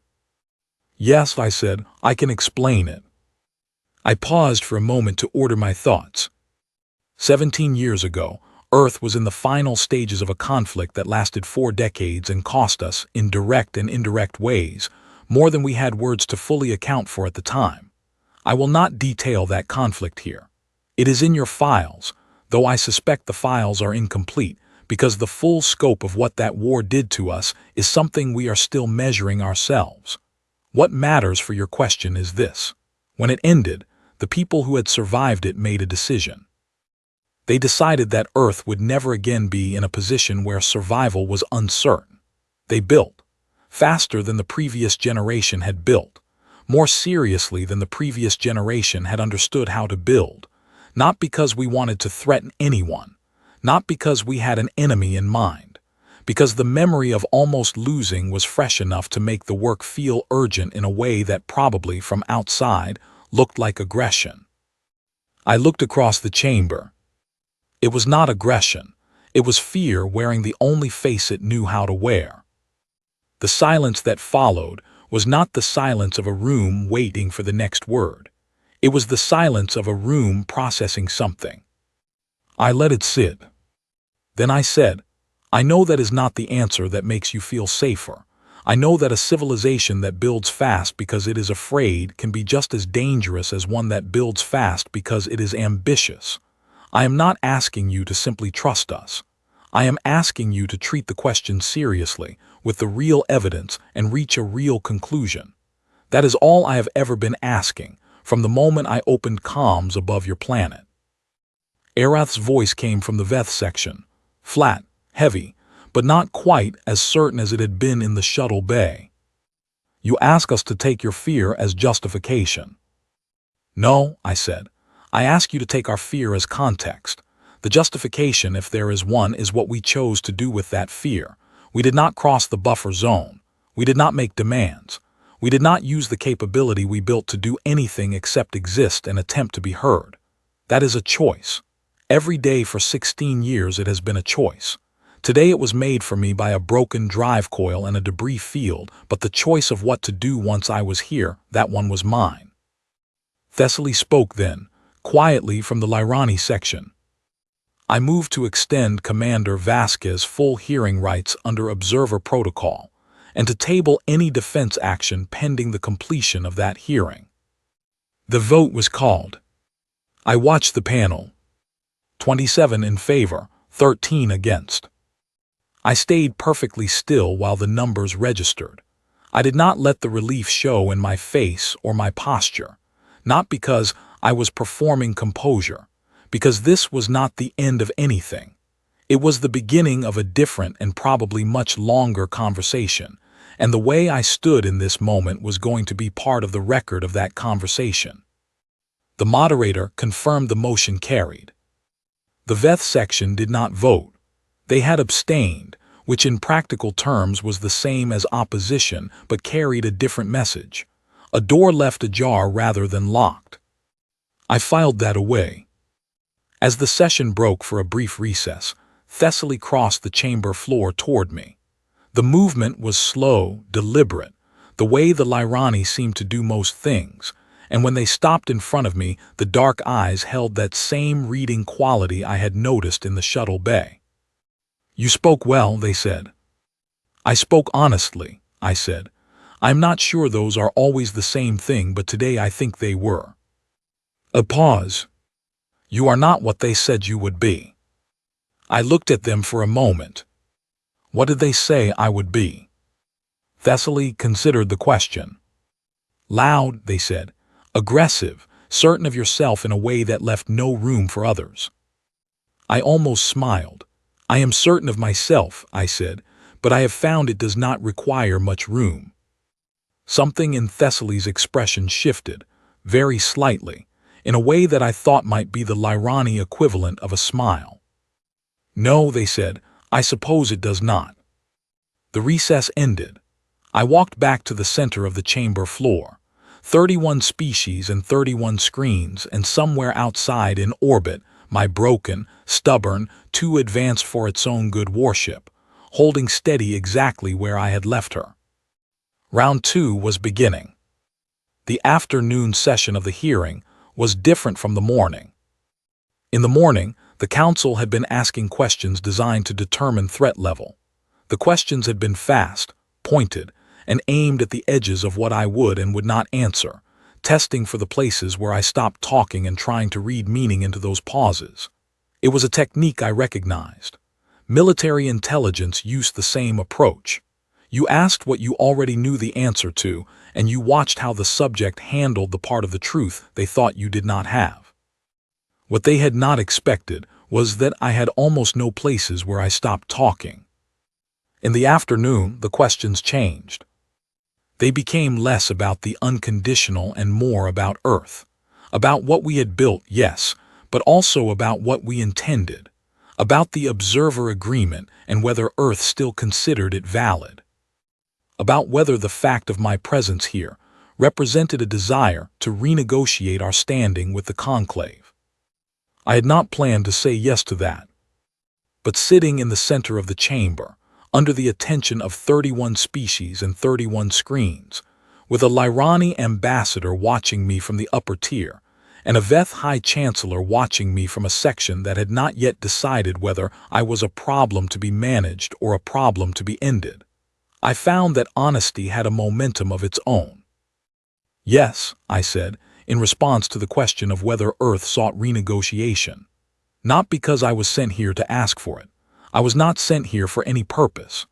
Speaker 1: Yes, I said, I can explain it. I paused for a moment to order my thoughts. 17 years ago, Earth was in the final stages of a conflict that lasted 4 decades and cost us, in direct and indirect ways, more than we had words to fully account for at the time. I will not detail that conflict here. It is in your files, though I suspect the files are incomplete, because the full scope of what that war did to us is something we are still measuring ourselves. What matters for your question is this. When it ended, the people who had survived it made a decision. They decided that Earth would never again be in a position where survival was uncertain. They built, faster than the previous generation had built, more seriously than the previous generation had understood how to build, not because we wanted to threaten anyone, not because we had an enemy in mind, because the memory of almost losing was fresh enough to make the work feel urgent in a way that probably, from outside, looked like aggression. I looked across the chamber. It was not aggression. It was fear wearing the only face it knew how to wear. The silence that followed was not the silence of a room waiting for the next word. It was the silence of a room processing something. I let it sit. Then I said, I know that is not the answer that makes you feel safer. I know that a civilization that builds fast because it is afraid can be just as dangerous as one that builds fast because it is ambitious. I am not asking you to simply trust us. I am asking you to treat the question seriously, with the real evidence, and reach a real conclusion. That is all I have ever been asking, from the moment I opened comms above your planet. Arath's voice came from the Veth section, flat, heavy, but not quite as certain as it had been in the shuttle bay. You ask us to take your fear as justification. No, I said. I ask you to take our fear as context. The justification, if there is one, is what we chose to do with that fear. We did not cross the buffer zone. We did not make demands. We did not use the capability we built to do anything except exist and attempt to be heard. That is a choice. Every day for 16 years it has been a choice. Today it was made for me by a broken drive coil and a debris field, but the choice of what to do once I was here, that one was mine. Thessaly spoke then, quietly from the Lyrani section. I moved to extend Commander Vasquez's full hearing rights under Observer Protocol, and to table any defense action pending the completion of that hearing. The vote was called. I watched the panel. 27 in favor, 13 against. I stayed perfectly still while the numbers registered. I did not let the relief show in my face or my posture, not because I was performing composure, because this was not the end of anything. It was the beginning of a different and probably much longer conversation, and the way I stood in this moment was going to be part of the record of that conversation. The moderator confirmed the motion carried. The Veth section did not vote. They had abstained, which in practical terms was the same as opposition but carried a different message. A door left ajar rather than locked. I filed that away. As the session broke for a brief recess, Thessaly crossed the chamber floor toward me. The movement was slow, deliberate, the way the Lyrani seemed to do most things, and when they stopped in front of me, the dark eyes held that same reading quality I had noticed in the shuttle bay. You spoke well, they said. I spoke honestly, I said. I'm not sure those are always the same thing, but today I think they were. A pause. You are not what they said you would be. I looked at them for a moment. What did they say I would be? Thessaly considered the question. Loud, they said. Aggressive, certain of yourself in a way that left no room for others. I almost smiled. I am certain of myself, I said, but I have found it does not require much room. Something in Thessaly's expression shifted, very slightly, in a way that I thought might be the Lyrani equivalent of a smile. No, they said, I suppose it does not. The recess ended. I walked back to the center of the chamber floor. 31 species and 31 screens, and somewhere outside in orbit, my broken, stubborn, too advanced for its own good warship, holding steady exactly where I had left her. Round 2 was beginning. The afternoon session of the hearing was different from the morning. In the morning, the council had been asking questions designed to determine threat level. The questions had been fast, pointed, and aimed at the edges of what I would and would not answer, testing for the places where I stopped talking and trying to read meaning into those pauses. It was a technique I recognized. Military intelligence used the same approach. You asked what you already knew the answer to, and you watched how the subject handled the part of the truth they thought you did not have. What they had not expected was that I had almost no places where I stopped talking. In the afternoon, the questions changed. They became less about the unconditional and more about Earth. About what we had built, yes, but also about what we intended. About the observer agreement and whether Earth still considered it valid. About whether the fact of my presence here represented a desire to renegotiate our standing with the conclave. I had not planned to say yes to that. But sitting in the center of the chamber, under the attention of 31 species and 31 screens, with a Lyrani ambassador watching me from the upper tier, and a Veth High Chancellor watching me from a section that had not yet decided whether I was a problem to be managed or a problem to be ended, I found that honesty had a momentum of its own. Yes, I said, in response to the question of whether Earth sought renegotiation. Not because I was sent here to ask for it. I was not sent here for any purpose.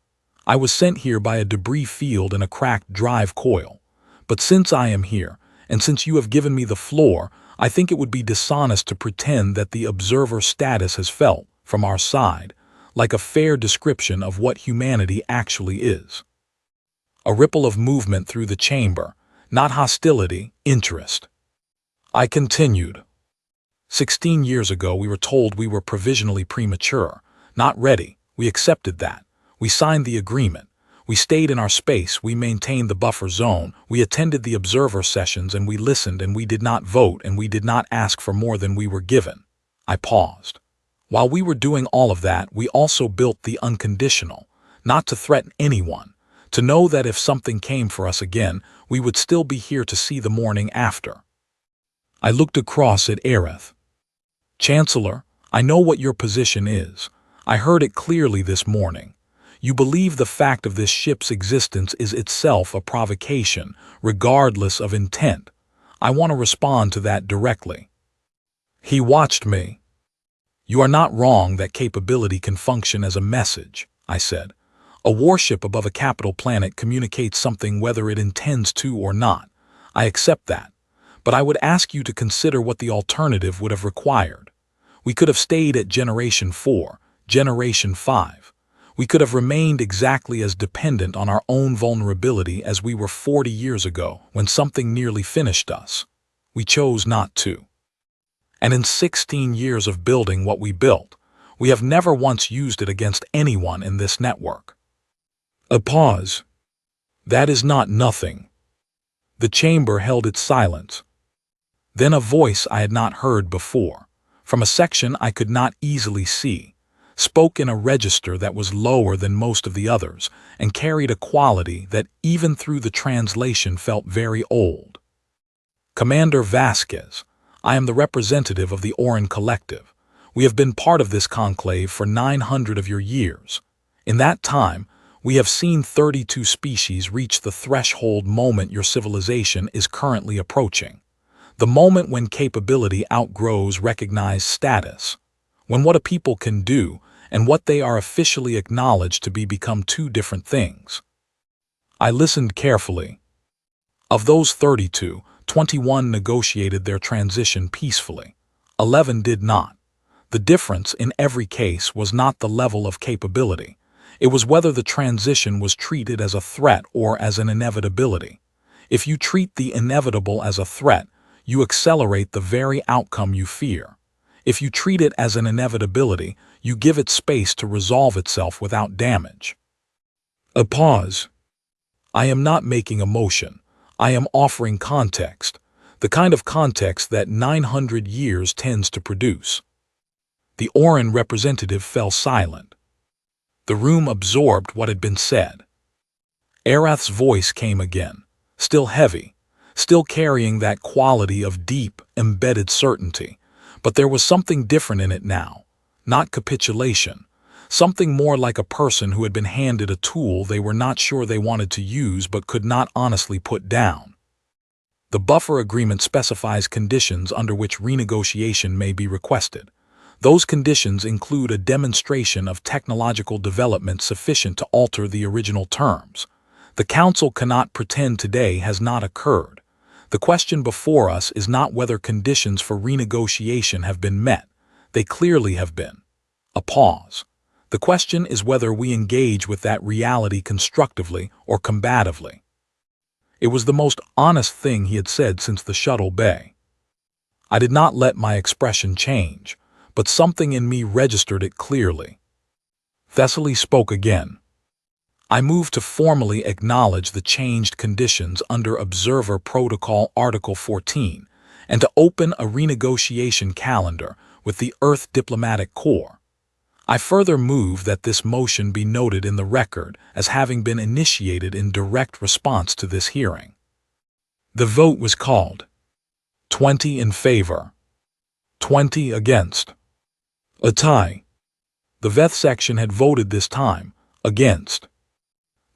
Speaker 1: I was sent here by a debris field and a cracked drive coil. But since I am here, and since you have given me the floor, I think it would be dishonest to pretend that the observer status has felt, from our side, like a fair description of what humanity actually is. A ripple of movement through the chamber, not hostility, interest. I continued. 16 years ago we were told we were provisionally premature, not ready. We accepted that. We signed the agreement. We stayed in our space, we maintained the buffer zone, we attended the observer sessions and we listened and we did not vote and we did not ask for more than we were given. I paused. While we were doing all of that, we also built the unconditional, not to threaten anyone, to know that if something came for us again, we would still be here to see the morning after. I looked across at Aerith. Chancellor, I know what your position is. I heard it clearly this morning. You believe the fact of this ship's existence is itself a provocation, regardless of intent. I want to respond to that directly. He watched me. You are not wrong that capability can function as a message, I said. A warship above a capital planet communicates something whether it intends to or not. I accept that. But I would ask you to consider what the alternative would have required. We could have stayed at Generation 4, Generation 5. We could have remained exactly as dependent on our own vulnerability as we were 40 years ago when something nearly finished us. We chose not to. And in 16 years of building what we built, we have never once used it against anyone in this network. A pause. That is not nothing. The chamber held its silence. Then a voice I had not heard before, from a section I could not easily see, spoke in a register that was lower than most of the others and carried a quality that even through the translation felt very old. Commander Vasquez, I am the representative of the Orin Collective. We have been part of this conclave for 900 of your years. In that time, we have seen 32 species reach the threshold moment your civilization is currently approaching. The moment when capability outgrows recognized status. When what a people can do and what they are officially acknowledged to be become two different things. I listened carefully. Of those 32, 21 negotiated their transition peacefully. 11 did not. The difference in every case was not the level of capability. It was whether the transition was treated as a threat or as an inevitability. If you treat the inevitable as a threat, you accelerate the very outcome you fear. If you treat it as an inevitability, you give it space to resolve itself without damage. A pause. I am not making a motion. I am offering context, the kind of context that 900 years tends to produce. The Orin representative fell silent. The room absorbed what had been said. Arath's voice came again, still heavy, still carrying that quality of deep, embedded certainty, but there was something different in it now, not capitulation, something more like a person who had been handed a tool they were not sure they wanted to use but could not honestly put down. The buffer agreement specifies conditions under which renegotiation may be requested. Those conditions include a demonstration of technological development sufficient to alter the original terms. The Council cannot pretend today has not occurred. The question before us is not whether conditions for renegotiation have been met. They clearly have been. A pause. The question is whether we engage with that reality constructively or combatively. It was the most honest thing he had said since the shuttle bay. I did not let my expression change, but something in me registered it clearly. Thessaly spoke again. I moved to formally acknowledge the changed conditions under Observer Protocol Article 14 and to open a renegotiation calendar with the Earth Diplomatic Corps. I further move that this motion be noted in the record as having been initiated in direct response to this hearing. The vote was called. 20 in favor. 20 against. A tie. The VETH section had voted this time against.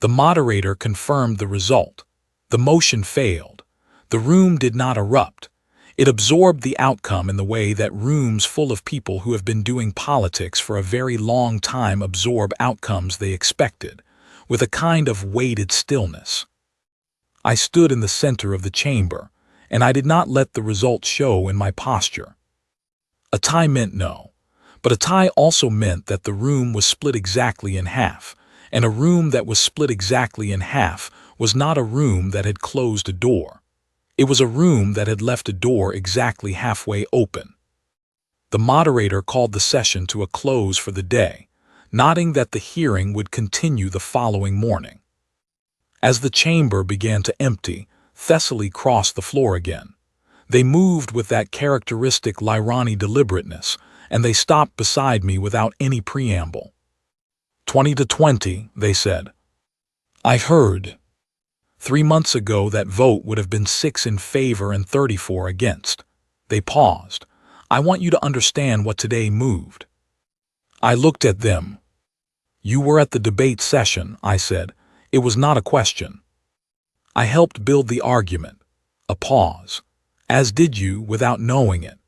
Speaker 1: The moderator confirmed the result. The motion failed. The room did not erupt. It absorbed the outcome in the way that rooms full of people who have been doing politics for a very long time absorb outcomes they expected, with a kind of weighted stillness. I stood in the center of the chamber, and I did not let the result show in my posture. A tie meant no, but a tie also meant that the room was split exactly in half, and a room that was split exactly in half was not a room that had closed a door. It was a room that had left a door exactly halfway open. The moderator called the session to a close for the day, nodding that the hearing would continue the following morning. As the chamber began to empty, Thessaly crossed the floor again. They moved with that characteristic Lyrani deliberateness, and they stopped beside me without any preamble. 20-20, they said. I heard. 3 months ago that vote would have been 6 in favor and 34 against. They paused. I want you to understand what today moved. I looked at them. You were at the debate session, I said. It was not a question. I helped build the argument. A pause. As did you without knowing it.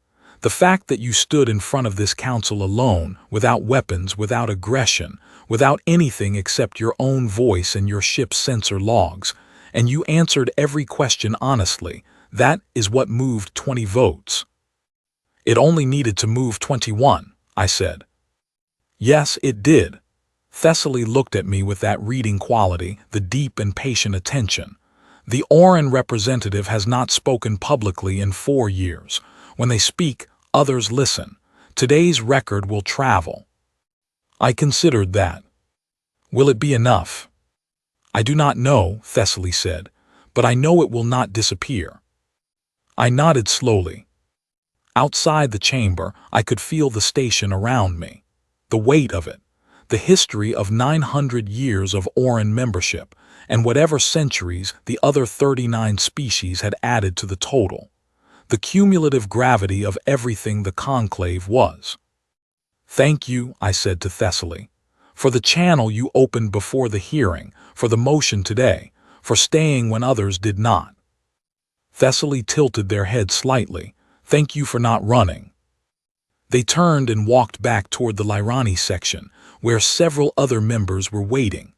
Speaker 1: The fact that you stood in front of this council alone, without weapons, without aggression, without anything except your own voice and your ship's sensor logs, and you answered every question honestly, that is what moved 20 votes. It only needed to move 21, I said. Yes, it did. Thessaly looked at me with that reading quality, the deep and patient attention. The Oran representative has not spoken publicly in 4 years. When they speak, others listen. Today's record will travel. I considered that. Will it be enough? I do not know, Thessaly said, but I know it will not disappear. I nodded slowly. Outside the chamber, I could feel the station around me. The weight of it. The history of 900 years of Oran membership, and whatever centuries the other 39 species had added to the total. The cumulative gravity of everything the conclave was. Thank you, I said to Thessaly, for the channel you opened before the hearing, for the motion today, for staying when others did not. Thessaly tilted their head slightly. Thank you for not running. They turned and walked back toward the Lyrani section, where several other members were waiting.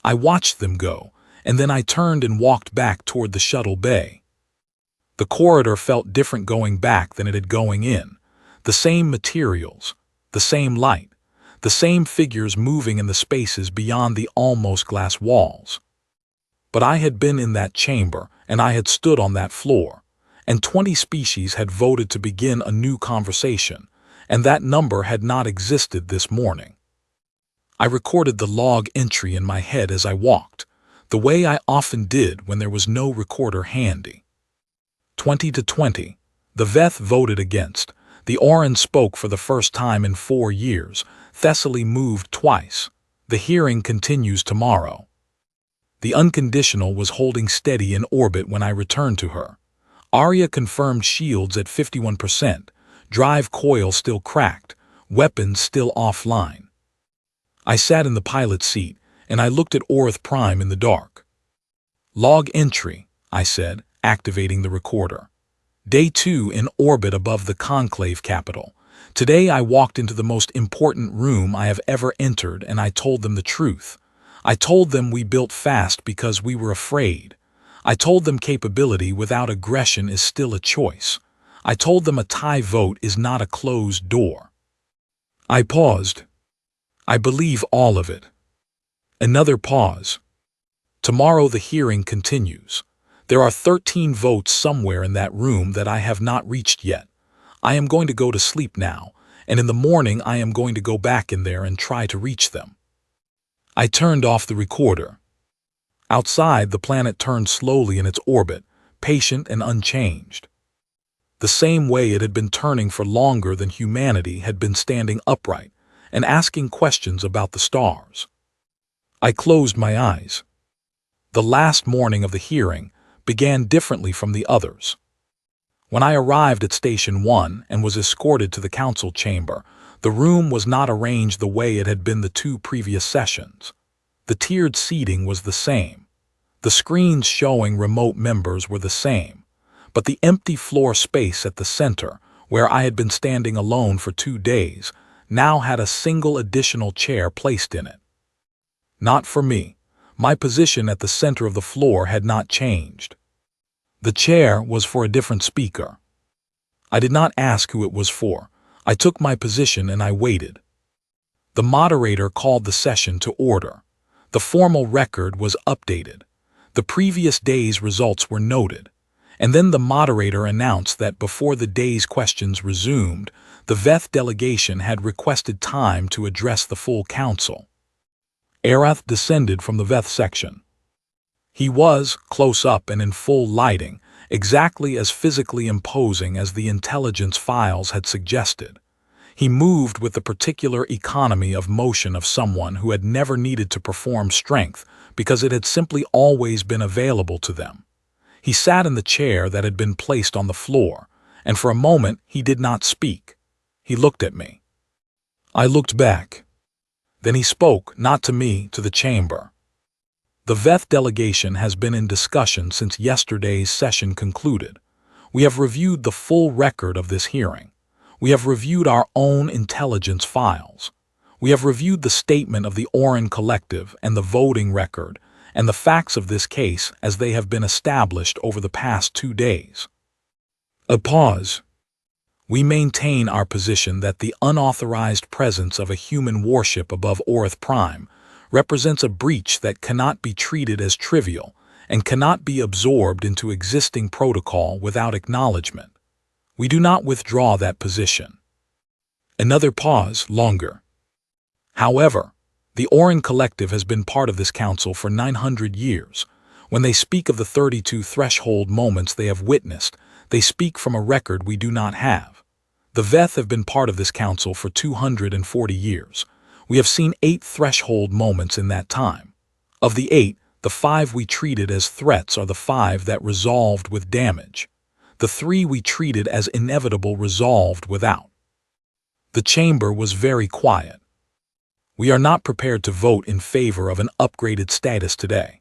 Speaker 1: I watched them go, and then I turned and walked back toward the shuttle bay. The corridor felt different going back than it had going in. The same materials, the same light, the same figures moving in the spaces beyond the almost glass walls. But I had been in that chamber, and I had stood on that floor, and 20 species had voted to begin a new conversation, and that number had not existed this morning. I recorded the log entry in my head as I walked, the way I often did when there was no recorder handy. 20-20. The VETH voted against. The Oran spoke for the first time in 4 years. Thessaly moved twice. The hearing continues tomorrow. The unconditional was holding steady in orbit when I returned to her. Arya confirmed shields at 51%. Drive coil still cracked. Weapons still offline. I sat in the pilot seat, and I looked at Orth Prime in the dark. Log entry, I said, activating the recorder. Day 2 in orbit above the conclave capital. Today I walked into the most important room I have ever entered, and I told them the truth. I told them we built fast because we were afraid. I told them capability without aggression is still a choice. I told them a tie vote is not a closed door. I paused. I believe all of it. Another pause. Tomorrow the hearing continues. There are 13 votes somewhere in that room that I have not reached yet. I am going to go to sleep now, and in the morning I am going to go back in there and try to reach them. I turned off the recorder. Outside, the planet turned slowly in its orbit, patient and unchanged. The same way it had been turning for longer than humanity had been standing upright and asking questions about the stars. I closed my eyes. The last morning of the hearing began differently from the others. When I arrived at Station 1 and was escorted to the council chamber, the room was not arranged the way it had been the 2 previous sessions. The tiered seating was the same. The screens showing remote members were the same, but the empty floor space at the center, where I had been standing alone for 2 days, now had a single additional chair placed in it. Not for me. My position at the center of the floor had not changed. The chair was for a different speaker. I did not ask who it was for. I took my position and I waited. The moderator called the session to order. The formal record was updated. The previous day's results were noted. And then the moderator announced that before the day's questions resumed, the VETH delegation had requested time to address the full council. Arath descended from the VETH section. He was, close up and in full lighting, exactly as physically imposing as the intelligence files had suggested. He moved with the particular economy of motion of someone who had never needed to perform strength because it had simply always been available to them. He sat in the chair that had been placed on the floor, and for a moment he did not speak. He looked at me. I looked back. Then he spoke, not to me, to the chamber. The VETH delegation has been in discussion since yesterday's session concluded. We have reviewed the full record of this hearing. We have reviewed our own intelligence files. We have reviewed the statement of the Orin Collective and the voting record and the facts of this case as they have been established over the past 2 days. A pause. We maintain our position that the unauthorized presence of a human warship above Orith Prime represents a breach that cannot be treated as trivial and cannot be absorbed into existing protocol without acknowledgement. We do not withdraw that position. Another pause, longer. However, the Orin Collective has been part of this council for 900 years. When they speak of the 32 threshold moments they have witnessed, they speak from a record we do not have. The VETH have been part of this council for 240 years. We have seen 8 threshold moments in that time. Of the 8, the 5 we treated as threats are the 5 that resolved with damage. The 3 we treated as inevitable resolved without. The chamber was very quiet. We are not prepared to vote in favor of an upgraded status today.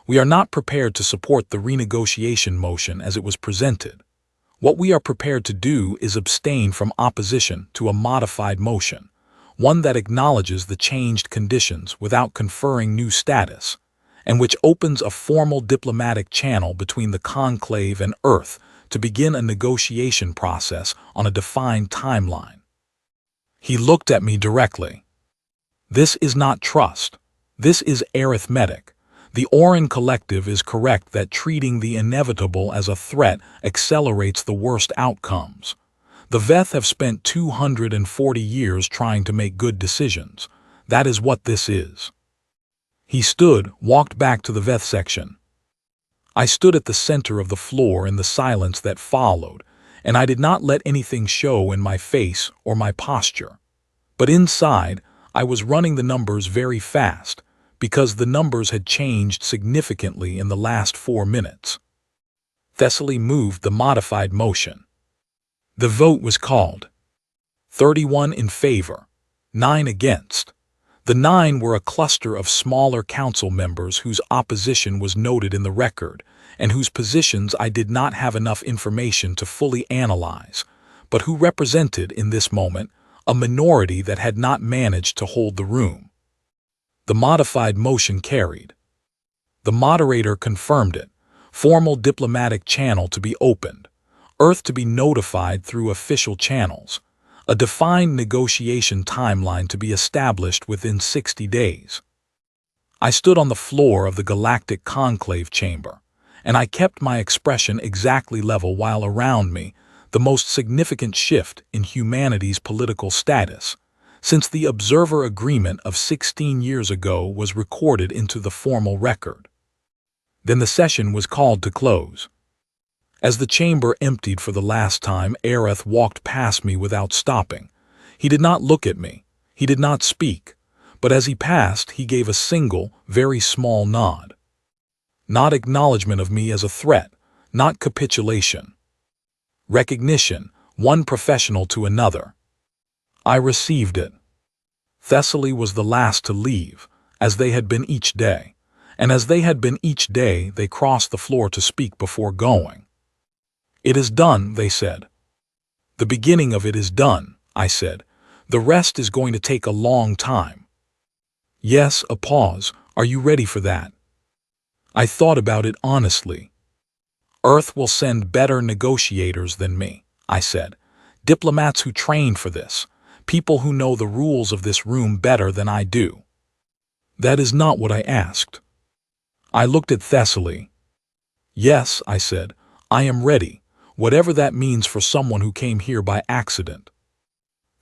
Speaker 1: We are not prepared to support the renegotiation motion as it was presented. What we are prepared to do is abstain from opposition to a modified motion, one that acknowledges the changed conditions without conferring new status, and which opens a formal diplomatic channel between the conclave and Earth to begin a negotiation process on a defined timeline. He looked at me directly. This is not trust. This is arithmetic. The Orin Collective is correct that treating the inevitable as a threat accelerates the worst outcomes. The VETH have spent 240 years trying to make good decisions. That is what this is. He stood, walked back to the VETH section. I stood at the center of the floor in the silence that followed, and I did not let anything show in my face or my posture. But inside, I was running the numbers very fast, because the numbers had changed significantly in the last 4 minutes. Thessaly moved the modified motion. The vote was called. 31 in favor, 9 against. The 9 were a cluster of smaller council members whose opposition was noted in the record, and whose positions I did not have enough information to fully analyze, but who represented, in this moment, a minority that had not managed to hold the room. The modified motion carried. The moderator confirmed it. Formal diplomatic channel to be opened. Earth to be notified through official channels. a defined negotiation timeline to be established within 60 days. I stood on the floor of the Galactic Conclave chamber, and I kept my expression exactly level while around me, the most significant shift in humanity's political status, since the Observer Agreement of 16 years ago was recorded into the formal record. Then the session was called to close. As the chamber emptied for the last time, Aerith walked past me without stopping. He did not look at me. He did not speak. But as he passed, he gave a single, very small nod. Not acknowledgement of me as a threat, not capitulation. Recognition, one professional to another. I received it. Thessaly was the last to leave, as they had been each day. And as they had been each day, they crossed the floor to speak before going. "It is done," they said. "The beginning of it is done," I said. "The rest is going to take a long time." Yes, a pause. Are you ready for that? I thought about it honestly. Earth will send better negotiators than me, I said. Diplomats who trained for this. People who know the rules of this room better than I do. That is not what I asked. I looked at Thessaly. Yes, I said, I am ready, whatever that means for someone who came here by accident.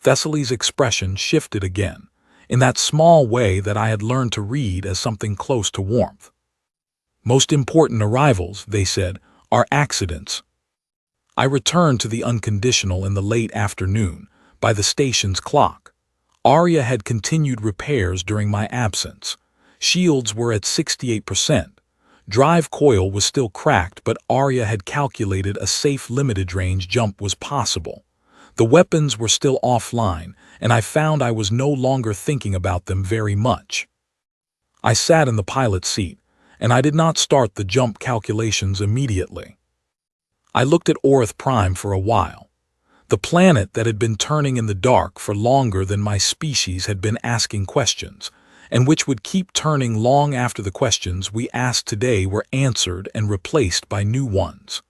Speaker 1: Thessaly's expression shifted again, in that small way that I had learned to read as something close to warmth. Most important arrivals, they said, are accidents. I returned to the unconditional in the late afternoon, by the station's clock. Arya had continued repairs during my absence. Shields were at 68%. Drive coil was still cracked, but Arya had calculated a safe limited range jump was possible. The weapons were still offline, and I found I was no longer thinking about them very much. I sat in the pilot's seat, and I did not start the jump calculations immediately. I looked at Orith Prime for a while. The planet that had been turning in the dark for longer than my species had been asking questions, and which would keep turning long after the questions we asked today were answered and replaced by new ones.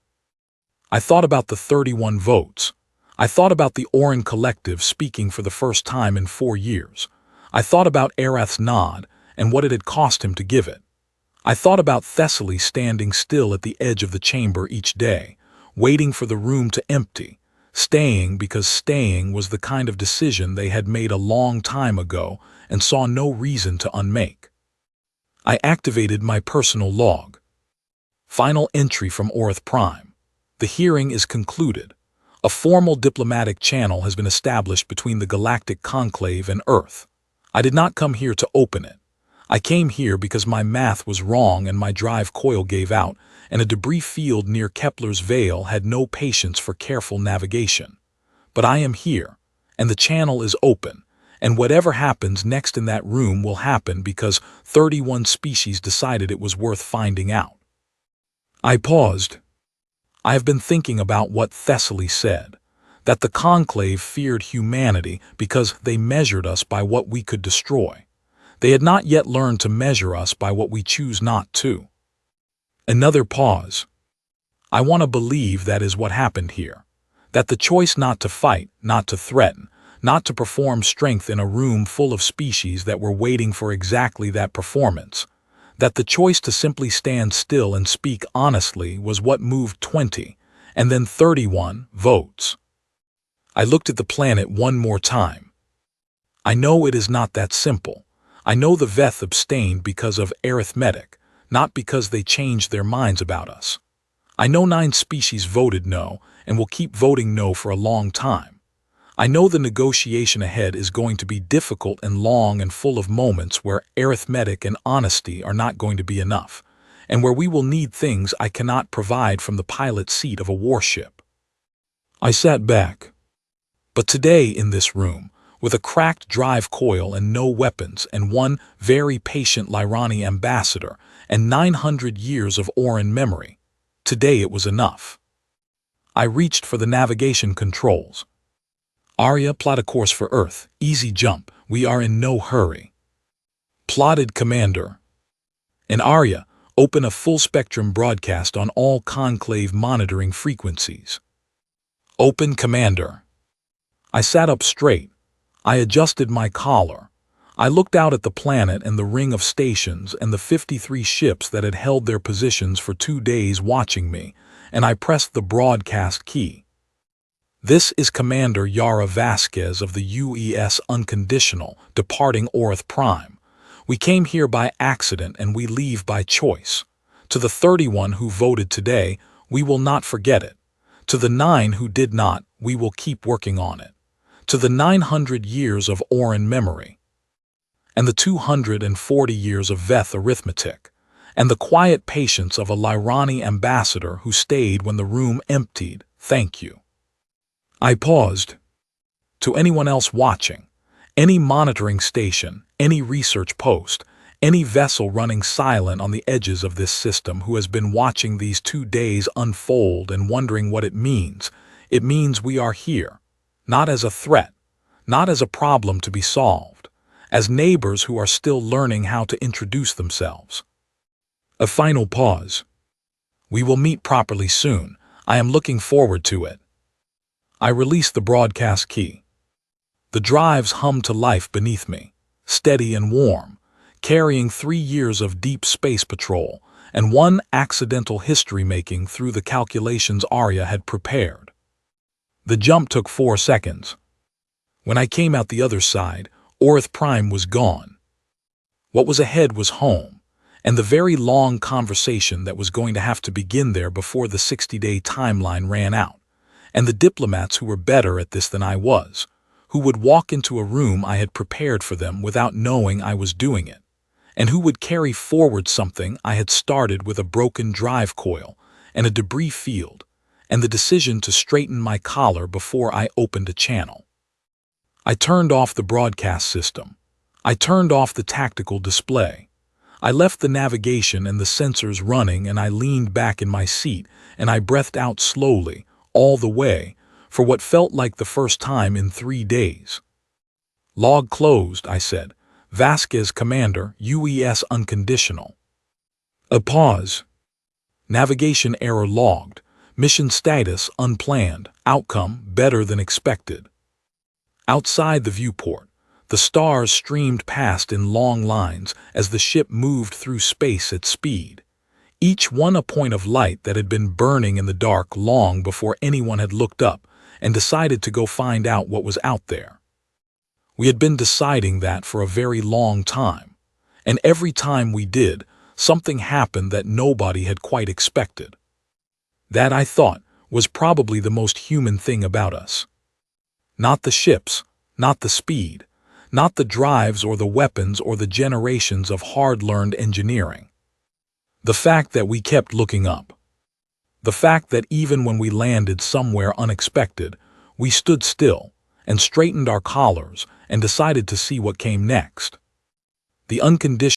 Speaker 1: I thought about the 31 votes. I thought about the Orin Collective speaking for the first time in 4 years. I thought about Aerith's nod and what it had cost him to give it. I thought about Thessaly standing still at the edge of the chamber each day, waiting for the room to empty, staying because staying was the kind of decision they had made a long time ago and saw no reason to unmake. I activated my personal log. Final entry from Orith Prime. The hearing is concluded. A formal diplomatic channel has been established between the Galactic Conclave and Earth. I did not come here to open it. I came here because my math was wrong and my drive coil gave out, and a debris field near Kepler's Veil had no patience for careful navigation. But I am here, and the channel is open, and whatever happens next in that room will happen because 31 species decided it was worth finding out. I paused. I have been thinking about what Thessaly said, that the Conclave feared humanity because they measured us by what we could destroy. They had not yet learned to measure us by what we choose not to. Another pause. I want to believe that is what happened here, that the choice not to fight, not to threaten, not to perform strength in a room full of species that were waiting for exactly that performance, that the choice to simply stand still and speak honestly was what moved 20, and then 31 votes. I looked at the planet one more time. I know it is not that simple. I know the Veth abstained because of arithmetic, not because they changed their minds about us. I know 9 species voted no and will keep voting no for a long time. I know the negotiation ahead is going to be difficult and long and full of moments where arithmetic and honesty are not going to be enough, and where we will need things I cannot provide from the pilot seat of a warship. I sat back. But today in this room, with a cracked drive coil and no weapons and one very patient Lyrani ambassador and 900 years of Orin memory, today it was enough. I reached for the navigation controls. Arya, plot a course for Earth. Easy jump. We are in no hurry. Plotted, Commander. And Arya, open a full-spectrum broadcast on all Conclave monitoring frequencies. Open, Commander. I sat up straight. I adjusted my collar. I looked out at the planet and the ring of stations and the 53 ships that had held their positions for 2 days watching me, and I pressed the broadcast key. This is Commander Yara Vasquez of the UES Unconditional, departing Orth Prime. We came here by accident and we leave by choice. To the 31 who voted today, we will not forget it. To the 9 who did not, we will keep working on it. To the 900 years of Orin memory, and the 240 years of Veth arithmetic, and the quiet patience of a Lyrani ambassador who stayed when the room emptied, thank you. I paused. To anyone else watching, any monitoring station, any research post, any vessel running silent on the edges of this system who has been watching these 2 days unfold and wondering what it means we are here, not as a threat, not as a problem to be solved, as neighbors who are still learning how to introduce themselves. A final pause. We will meet properly soon. I am looking forward to it. I released the broadcast key. The drives hummed to life beneath me, steady and warm, carrying 3 years of deep space patrol and 1 accidental history-making through the calculations Arya had prepared. The jump took 4 seconds. When I came out the other side, Orth Prime was gone. What was ahead was home, and the very long conversation that was going to have to begin there before the 60-day timeline ran out, and the diplomats who were better at this than I was, who would walk into a room I had prepared for them without knowing I was doing it, and who would carry forward something I had started with a broken drive coil and a debris field, and the decision to straighten my collar before I opened a channel. I turned off the broadcast system. I turned off the tactical display. I left the navigation and the sensors running, and I leaned back in my seat and I breathed out slowly, all the way, for what felt like the first time in 3 days. Log closed, I said. Vasquez, Commander, UES Unconditional. A pause. Navigation error logged. Mission status unplanned. Outcome better than expected. Outside the viewport, the stars streamed past in long lines as the ship moved through space at speed, each one a point of light that had been burning in the dark long before anyone had looked up and decided to go find out what was out there. We had been deciding that for a very long time, and every time we did, something happened that nobody had quite expected. That, I thought, was probably the most human thing about us. Not the ships, not the speed, not the drives or the weapons or the generations of hard-learned engineering. The fact that we kept looking up. The fact that even when we landed somewhere unexpected, we stood still and straightened our collars and decided to see what came next. The unconditional